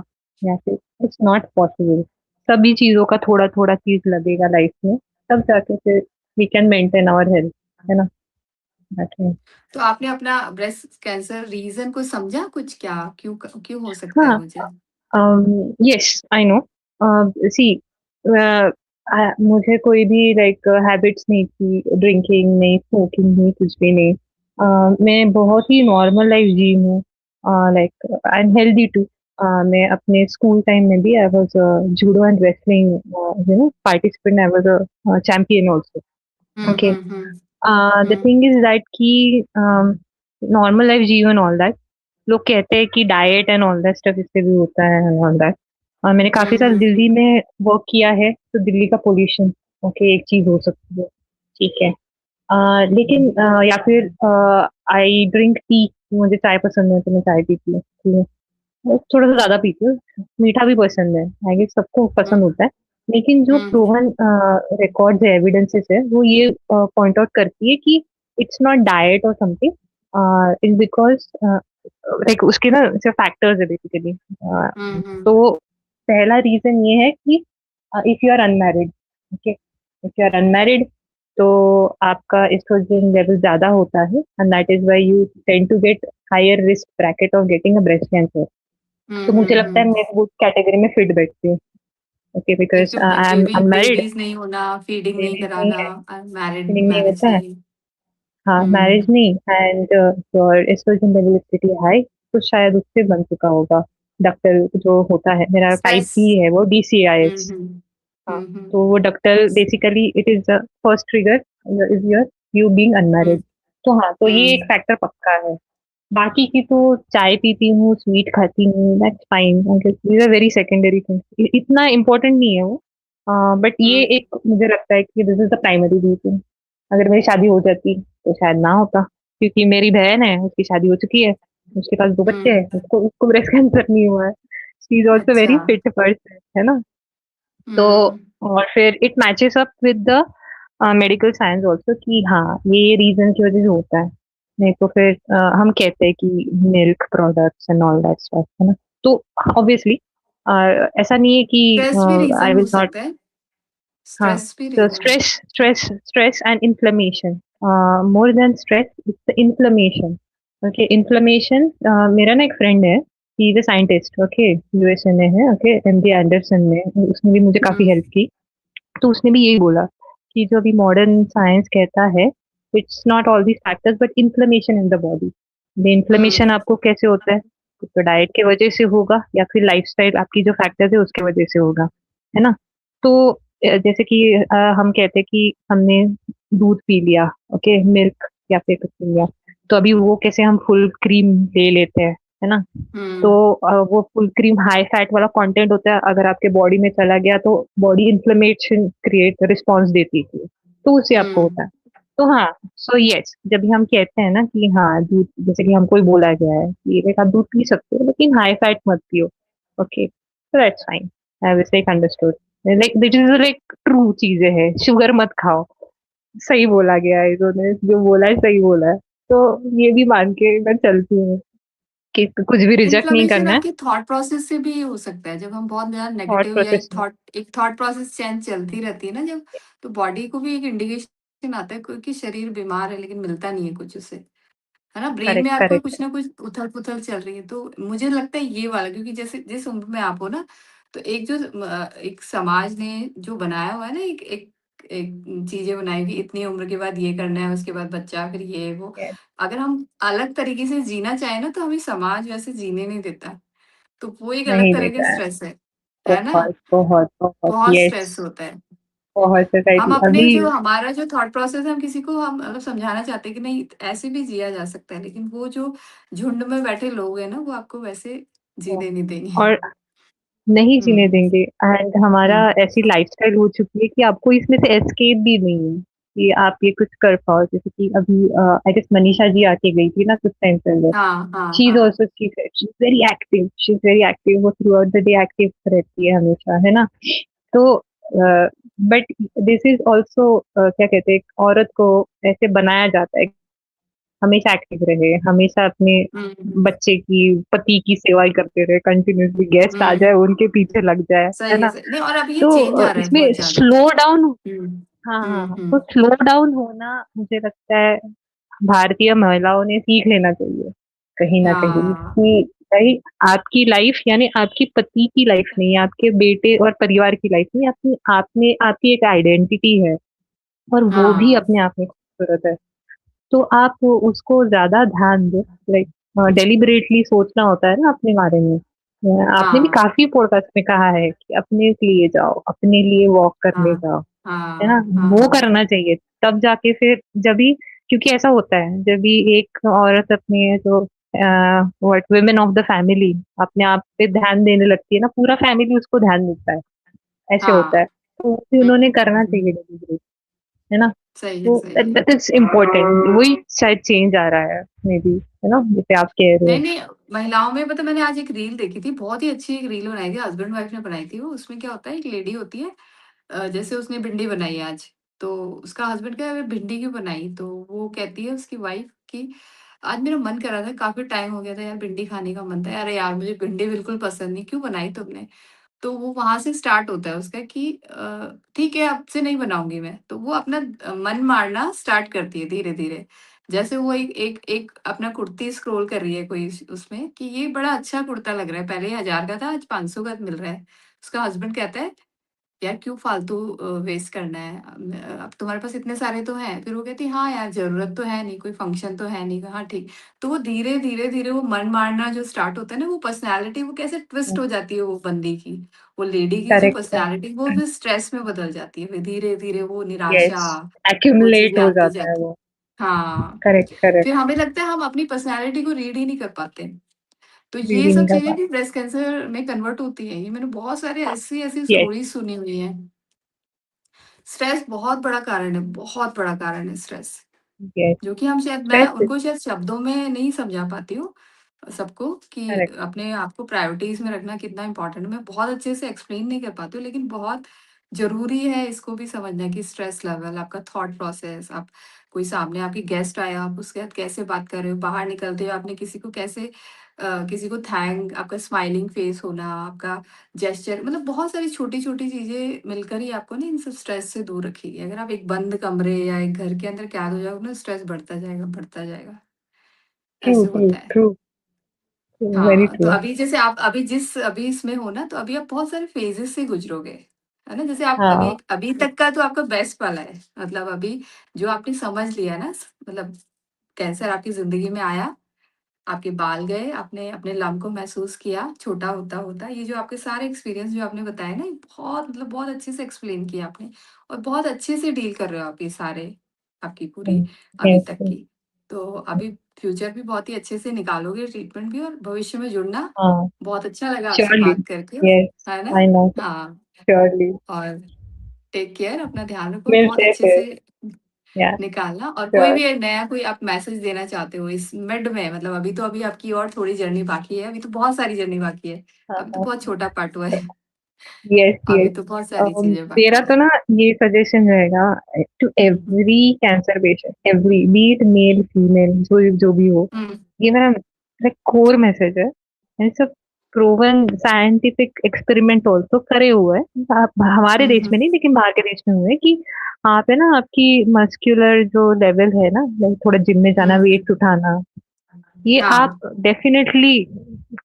या फिर इट्स नॉट पॉसिबल। सभी चीजों का थोड़ा थोड़ा चीज लगेगा लाइफ में, तब जाके फिर we can maintain our health, है ना? That way। तो आपने अपना ब्रेस्ट कैंसर रीज़न कुछ समझा कुछ क्या? क्यों हो सकता है हाँ, मुझे? Yes I know. सी, मुझे कोई भी लाइक हैबिट्स नहीं थी, ड्रिंकिंग नहीं, स्मोकिंग नहीं, कुछ भी नहीं। मैं बहुत ही नॉर्मल लाइफ जी हूँ, like I am healthy too. मैं अपने स्कूल टाइम में भी I was judo and wrestling participant, I was champion also. Hmm, okay. Hmm, hmm. The hmm. Thing is that कि नॉर्मल लाइफ जियो एंड ऑल दैट, लोग कहते हैं कि diet and all that stuff इससे भी होता है एंड ऑल दैट। मैंने हुँ, काफी साल हुँ, दिल्ली हुँ। में वर्क किया है, तो दिल्ली का पोल्यूशन ओके एक चीज हो सकती है, ठीक है। लेकिन या फिर आई ड्रिंक टी, मुझे चाय पसंद है तो मैं चाय पीती हूँ, ठीक है। वो थोड़ा सा ज्यादा पीती हूँ, मीठा भी पसंद है, आई गेस सबको हुँ, पसंद होता है। लेकिन जो हुँ, हुँ। प्रूवन रिकॉर्ड्स है, एविडेंसेस है, वो ये पॉइंट आउट करती है कि इट्स नॉट डाइट और समथिंग, इट्स बिकॉज लाइक उसके ना सिर्फ फैक्टर्स है बेसिकली। हुँ, हुँ। तो पहला रीजन ये है कि if you are unmarried, okay, if you are unmarried तो आपका एस्ट्रोजन लेवल ज्यादा होता है, and that is why you tend to get higher risk bracket of getting a breast cancer. Hmm, तो मुझे हुँ, लगता है हुँ। मैं वो कैटेगरी में फिट बैठती हूँ, ओके, एक बिकॉज तो I am baby unmarried, babies नहीं होना, फीडिंग नहीं बेबीज नहीं कराना, है, मैरिड फीलिंग नहीं मैरिज होता है, नहीं। हाँ मैरिज हुँ। नहीं, and your estrogen level is pretty high, तो शायद उससे बन चुका होगा। डॉक्टर जो होता है, मेरा टाइप स्ट्रेस। बी है वो हुँ, DCIS। हुँ। हाँ, हुँ, हुँ। तो वो ductal basically it is the first trigger is your you being hmm, unmarried. तो हाँ, तो ये एक हुँ। फैक्टर पक्का है। बाकी की तो चाय पीती हूँ, स्वीट खाती हूँ, that's fine, these are very secondary things, इतना इम्पोर्टेंट नहीं है वो। बट ये हुँ। एक मुझे लगता है कि this is the primary reason. अगर मेरी शादी हो जाती तो शायद ना होता, क्योंकि मेरी बहन है, उसकी शादी हो चुकी है, उसके पास दो बच्चे हैं, हुँ। उसको उसको ब्रेस्ट कैंसर नहीं हुआ है, शी इज ऑल्सो अच्छा। वेरी फिट पर्सन, है ना? तो हुँ। और फिर it matches up with the medical science also कि हाँ ये रीजन की वजह से होता है। नहीं तो फिर हम कहते हैं कि milk products and all that stuff, है ना? तो ऑब्वियसली ऐसा नहीं है कि स्ट्रेस भी आई रीज़न हो विल नॉट। सकता है? हाँ, स्ट्रेस भी तो reason. Stress and inflammation, more than stress it's inflammation. Okay, inflammation, मेरा ना एक फ्रेंड है, he is a scientist, okay, USA में है, ओके, MD एंडरसन में, उसने भी मुझे काफी हुँ। हेल्प की। तो उसने भी यही बोला कि जो अभी मॉडर्न साइंस कहता है, it's not all these factors but inflammation in the body. ये हुँ। इन्फ्लेमेशन आपको कैसे होता है? तो डाइट के वजह से होगा, या फिर लाइफस्टाइल आपकी जो फैक्टर्स है उसके वजह से होगा, है ना? तो जैसे कि हम कहते हैं कि हमने दूध पी लिया, ओके, मिल्क या फिर कुछ पी लिया, तो अभी वो कैसे हम फुल क्रीम ले लेते हैं, है ना? तो हुँ। वो फुल क्रीम हाई फैट वाला कंटेंट होता है, अगर आपके बॉडी में चला गया तो बॉडी इन्फ्लेमेशन क्रिएट रिस्पॉन्स देती है, तो उससे आपको हुँ। होता है। तो हाँ, सो यस, जब भी हम कहते हैं ना कि हाँ दूध, जैसे कि हमको ही बोला गया है कि एक आप दूध पी सकते हो लेकिन हाई फैट मत पियो, okay, so that's fine, I will take understood. Like this is like true चीज़ें हैं, शुगर मत खाओ। सही बोला गया है इन्होंने, जो बोला है सही बोला है। तो ये भी मान के मैं चलती हूँ कि कुछ भी रिजेक्ट नहीं इन्फ्लेमेशन करना है, आपके थॉट प्रोसेस से भी हो सकता है। जब हम बहुत ज़्यादा थॉट नेगेटिव या प्रोसेस में। एक थॉट प्रोसेस चेंज चलती रहती है ना जब, तो बॉडी को भी एक इंडिकेशन आता है कि शरीर बीमार है लेकिन मिलता नहीं है कुछ उसे। है ना? ब्रेन में करेक्ट, आपको करेक्ट। कुछ ना कुछ उथल-पुथल चल रही है। तो मुझे लगता है ये वाला, क्योंकि जैसे जिस उम्र में आप हो ना, तो एक जो एक समाज ने जो बनाया हुआ है ना, एक एक एक चीज़ें बनाई हुई, इतनी उम्र के बाद ये करना है, उसके बाद बच्चा, फिर ये वो। यस, अगर हम अलग तरीके से जीना चाहें ना, तो हमें समाज वैसे जीने नहीं देता। तो वो एक अलग नहीं तरह का देता है। स्ट्रेस है ना? बहुत, बहुत, बहुत, बहुत यस, स्ट्रेस होता है। बहुत हम सोसाइटी अपने अभी। जो हमारा जो थॉट प्रोसेस है, हम किसी को हम मतलब समझाना चाहते हैं कि नहीं, ऐसे भी जिया जा सकता है, लेकिन वो जो झुंड में बैठे लोग हैं ना, वो आपको वैसे जीने नहीं देंगे। और नहीं जीने हुँ, देंगे, एंड हमारा हुँ। ऐसी लाइफ़स्टाइल हो चुकी है कि आपको इसमें से एस्केप भी नहीं है, कि आप ये कुछ कर पाओ। जैसे कि अभी आई गेस मनीषा जी आके गई थी ना कुछ टाइम पहले। हाँ, हाँ, शी इज़ हाँ। Also she is very active, she is very active, वो throughout the day active रहती है हमेशा, है ना? तो बट दिस इज़ आल्सो क्या कहते हैं, एक औरत को ऐसे बनाया जाता है, हमेशा एक्टिव रहे, हमेशा अपने हुँ, हुँ, बच्चे की, पति की सेवा ही करते रहे, कंटिन्यूअसली गेस्ट आ जाए, हुँ। उनके पीछे लग जाए, है सही है, ना? सही नहीं, और अब ये तो चेंज आ रहा है इसमें बहुत ज़्यादा। Slow down. हुँ, हाँ, हाँ, हुँ, हाँ, तो हुँ। स्लो डाउन होना मुझे लगता है भारतीय महिलाओं ने सीख लेना चाहिए, कहीं न कहीं, हाँ, कि भाई आपकी लाइफ यानी आपकी पति की लाइफ नहीं है, आपके बेटे और परिवार की लाइफ नहीं, अपनी आपने आपकी एक आइडेंटिटी है, और वो भी हाँ, अपने आप में खूबसूरत है। तो आप उसको ज़्यादा ध्यान दो, लाइक डेलिबरेटली सोचना होता है ना अपने बारे में। आपने भी हाँ, काफ़ी पॉडकास्ट में कहा है कि अपने लिए जाओ, अपने लिए वॉक करने हाँ, जाओ, है ना? हाँ, वो हाँ, करना चाहिए, तब जाके फिर जभी, क्योंकि ऐसा होता है, जब भी एक औरत अपने जो what women of the family अपने आप पे ध्यान देने लगती है ना, पूरा फैमिली उसको ध्यान देता है, ऐसे होता है। हाँ। तो वो भी हुँ, उन्होंने हुँ, करना हुँ। चाहिए डेलीब्रेट, है ना? सही है, तो सही है। दैट इज़ इम्पोर्टेंट, वही शायद चेंज आ रहा है मेबी, है ना? जैसे आप कह रहे नहीं, हो। नहीं, महिलाओं में पता है, मैंने आज एक रील देखी थी, बहुत ही अच्छी एक रील बनाई थी, हस्बैंड वाइफ ने बनाई थी वो। उसमें क्या होता है, एक लेडी होती है, जैसे उसने भिंडी बनाई आज, तो उसका हस्बैंड कहे, "अरे भिंडी क्यों बनाई?" तो वो कहती है उसकी वाइफ कि आज मेरा मन कर रहा था, काफ़ी टाइम हो गया था यार, भिंडी खाने का मन था। अरे यार, मुझे भिंडी बिल्कुल पसंद नहीं, क्यों बनाई तुमने? तो वो वहाँ से स्टार्ट होता है उसका कि ठीक है, अब से नहीं बनाऊँगी मैं। तो वो अपना मन मारना स्टार्ट करती है धीरे-धीरे। जैसे वो एक एक एक अपना कुर्ती स्क्रॉल कर रही है कोई उसमें कि ये बड़ा अच्छा कुर्ता लग रहा है, पहले 1000 का था, आज 500 का मिल रहा है। उसका हस्बैंड कहता है, यार क्यों फालतू वेस्ट करना है? अब तुम्हारे पास इतने सारे तो हैं। फिर वो कहती है, हाँ यार, ज़रूरत तो है नहीं, कोई फंक्शन तो है नहीं। कहा ठीक। तो वो धीरे-धीरे वो मन मारना जो स्टार्ट होता है ना, वो पर्सनैलिटी वो कैसे ट्विस्ट हुँ, हो जाती है वो बंदी की, वो लेडी की जो करेक्ट, पर्सनैलिटी वो करेक्ट। फिर स्ट्रेस में बदल जाती है। फिर धीरे-धीरे वो निराशा, येस, वो एक्युमुलेट चीज़ें हो आती जाता है जाती हैं। वो। हाँ, करेक्ट, फिर करेक्ट। हमें लगता है हम अपनी पर्सनैलिटी को रीड ही नहीं कर पाते। तो रीड ये ही सब नहीं कर चीज़ें भी पाते। ब्रेस्ट कैंसर में कन्वर्ट होती हैं। ये मैंने बहुत सारे ऐसी-ऐसी येस, स्टोरीज़ सुनी हुई हैं। स्ट्रेस बहुत बड़ा कारण है, बहुत बड़ा कारण है स्ट्रेस, येस। जो कि हम शायद मैं स्ट्रेस इज़ उनको शायद शब्दों में नहीं समझा पाती हूँ सबको, कि करेक्ट। अपने आप को प्रायोरिटीज़ में रखना कितना इम्पोर्टेंट है। मैं बहुत अच्छे से एक्सप्लेन नहीं कर पाती हूँ, लेकिन बहुत ज़रूरी है इसको भी समझना कि स्ट्रेस लेवल, आपका थॉट प्रोसेस, आप कोई सामने आपके गेस्ट आया, आप उसके साथ कैसे बात कर रहे हो, बाहर निकलते हुए आपने किसी को कैसे किसी को थैंक, आपका स्माइलिंग फेस होना, आपका जेस्चर, मतलब बहुत सारी छोटी-छोटी चीज़ें मिलकर ही आपको ना इन सब स्ट्रेस से दूर रखेगी। अगर आप एक बंद कमरे या एक घर के अंदर कैद हो जाओगे ना, स्ट्रेस बढ़ता जाएगा, ट्रू, ऐसे ट्रू, होता है। ट्रू, वेरी हाँ, तो ट्रू। अभी जैसे आप अभी इसमें हो ना, तो अभी आप बहुत सारे फेजेस से गुजरोगे, है ना? जैसे आप अभी हाँ, अभी तक का तो आपका बेस्ट वाला है, मतलब अभी जो आपने समझ लिया ना, मतलब कैंसर आपकी ज़िंदगी में आया, आपके बाल गए, आपने अपने लम्ब को महसूस किया, छोटा होता-होता। ये जो आपके सारे एक्सपीरियंस जो आपने बताए ना, ये बहुत मतलब बहुत अच्छे से एक्सप्लेन किया आपने, और बहुत अच्छे से डील कर रहे हो आप ये सारे, आपकी पूरी अभी येस, तक येस। की। तो अभी फ्यूचर भी बहुत ही अच्छे से निकालोगे, ट्रीटमेंट भी, और भविष्य में जुड़ना। हाँ, बहुत अच्छा लगा आपसे श्योरली, बात करके, येस, है ना? आई नो, हाँ, श्योरली। और टेक केयर, अपना ध्यान रखो, बहुत मिलते हैं अच्छे फिर, से या निकालना। और कोई श्योर। भी नया कोई आप मैसेज देना चाहते हो इस मिड में, मतलब अभी तो अभी आपकी और थोड़ी जर्नी बाकी है, अभी तो बहुत सारी जर्नी बाकी है, हाँ, अभी तो हाँ, बहुत छोटा पार्ट हुआ है। यस, अभी यस। तो बहुत सारी चीज़ें मेरा बाकी तो है। ना ये सजेशन रहेगा to hmm, every cancer patient, every be it male female, जो जो भी हो, हुँ, ये मेरा लाइक कोर मैसेज है। It's a proven scientific experiment also करे हुए हैं, हमारे हुँ, देश में हुँ, नहीं लेकिन बाहर के देश में हुए, कि आप है ना, आपकी मस्कुलर जो लेवल है ना, लाइक थोड़ा जिम में जाना, हुँ, वेट उठाना, ये हाँ, आप डेफिनेटली,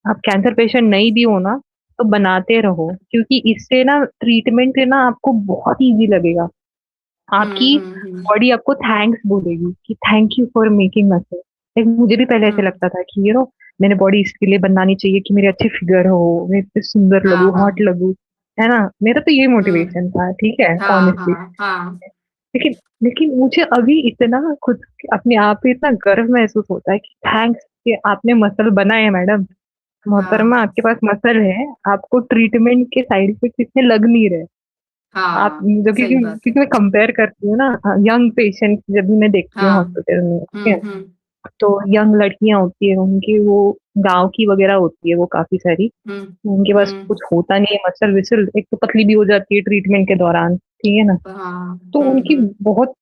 आप कैंसर पेशेंट नहीं भी हो ना, तो बनाते रहो, क्योंकि इससे ना ट्रीटमेंट है ना आपको बहुत इजी लगेगा। हुँ, आपकी हुँ, हुँ, बॉडी आपको थैंक्स बोलेगी कि thank you for making muscle. Like मुझे भी पहले ऐसे हुँ, लगता था कि मैंने बॉडी इसके लिए बनानी चाहिए कि मेरे अच्छे फिगर हो, मैं इतने सुंदर हाँ, लगूं, हॉट हाँ, लगूं, है ना। मेरा तो ये हुँ, मोटिवेशन था, ठीक है, हाँ, ऑनेस्टली। हाँ, हाँ, लेकिन लेकिन मुझे अभी इतना खुद अपने आप पे इतना गर्व महसूस होता है कि थैंक्स कि आपने मसल बनाए है मैडम। हाँ, मोहतरमा, आपके पास मसल है, आपको ट्रीटमेंट के साइड इफेक्ट इतने लग नहीं रहे। आप हाँ, जो, क्योंकि सही बात है। क्योंकि मैं कंपेयर करती हूँ ना, यंग पेशेंट जब भी मैं देखती हूँ हाँ, हॉस्पिटल में, ठीक हुँ, है, हुँ, तो यंग लड़कियां होती है, उनकी वो गांव की वगैरह होती है वो काफी सारी, हुँ, उनके पास हुँ, कुछ होता नहीं है मसल विसल, एक तो पतली भी हो जाती है ट्रीटमेंट के दौरान, ठीक है ना। हाँ, तो हुँ, उनकी हुँ, बहुत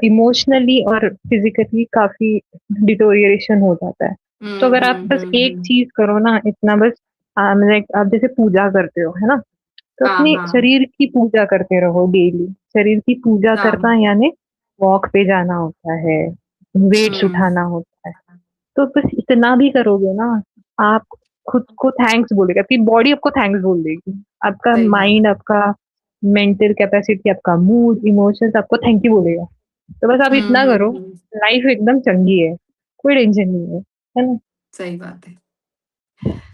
इमोशनली और फिजिकली काफी डिटोरिएशन हो जाता है। तो हुँ, अगर आप हुँ, बस हुँ, एक हुँ, चीज करो ना, इतना बस, आप जैसे पूजा करते हो, है ना, तो हाँ, अपने हाँ, शरीर की पूजा करते रहो डेली। शरीर की पूजा हाँ, करना यानी वॉक पे जाना होता है, वेट्स हुँ, उठाना होता है। तो बस इतना भी करोगे ना, आप खुद को थैंक्स बोलेगा, आपकी बॉडी आपको थैंक्स बोल देगी, आपका सही बात माइंड, है। आपका मेंटल कैपेसिटी, आपका मूड, इमोशंस आपको थैंक यू बोलेगा। तो बस आप हुँ, इतना हुँ, करो, हुँ, लाइफ एकदम चंगी है, कोई टेंशन नहीं है ना। सही बात है।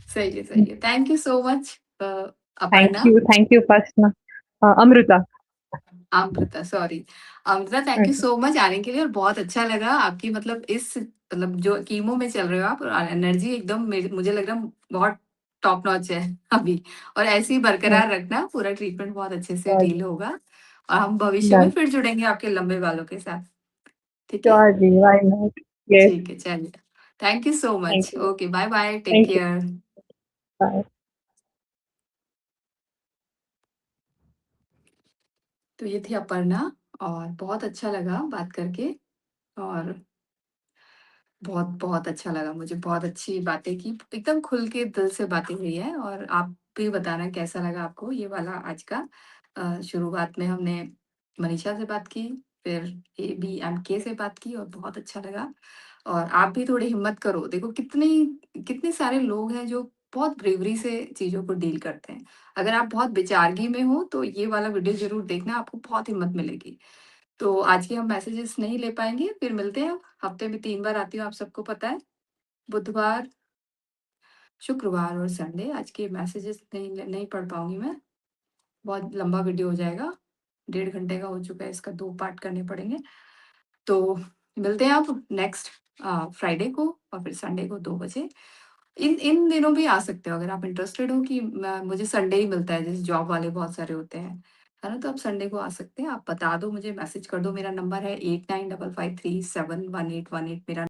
सही है, सही है। Thank you so much Aparna. Thank you first ना, Amrita. Amrita, sorry. Amrita, thank you Okay. So much आने के लिए, और बहुत अच्छा लगा आपकी मतलब इस मतलब जो कीमो में चल रहे हो आप, और एनर्जी एकदम मुझे लग रहा है बहुत टॉप नॉच है अभी। और ऐसे ही Yeah, बरकरार रखना, पूरा ट्रीटमेंट बहुत अच्छे से sure, डील होगा। और हम भविष्य में done. फिर जुड़ेंगे आपके लंबे बालों के साथ। ठीक है? Sure, ji, why not? Yes, ठीक है, चलिए। Thank you so thank much. you. Okay, bye bye, take Thank you. Care. Bye. तो ये थी अपर्णा, और बहुत अच्छा लगा बात करके, और बहुत बहुत अच्छा लगा मुझे, बहुत अच्छी बातें की, एकदम खुल के दिल से बातें हुई है। और आप भी बताना कैसा लगा आपको ये वाला आज का। शुरुआत में हमने मनीषा से बात की, फिर ABMK से बात की, और बहुत अच्छा लगा। और आप भी थोड़ी हिम्मत करो, देखो कितने कितने सारे लोग हैं जो बहुत ब्रेवरी से चीज़ों को डील करते हैं। अगर आप बहुत बेचारगी में हो तो ये वाला वीडियो ज़रूर देखना, आपको बहुत हिम्मत मिलेगी। तो आज के हम मैसेजेस नहीं ले पाएँगे, फिर मिलते हैं। हफ्ते में 3 बार आती हूँ, आप सबको पता है। बुधवार, शुक्रवार और संडे। आज के मैसेजेस नहीं नहीं पढ़ पाऊँगी मैं, बहुत लंबा वीडियो हो जाएगा। 1.5 घंटे का हो चुका है, इसका 2 पार्ट करने पड़ेंगे। तो मिलते हैं अब नेक्स्ट फ्राइडे को, और फिर संडे को 2 बजे। इन इन दिनों भी आ सकते हो अगर आप इंटरेस्टेड हो, कि मुझे संडे ही मिलता है, जैसे जॉब वाले बहुत सारे होते हैं, है ना? तो आप संडे को आ सकते हैं। आप बता दो मुझे, मैसेज कर दो। मेरा नंबर है 8955371818, मेरा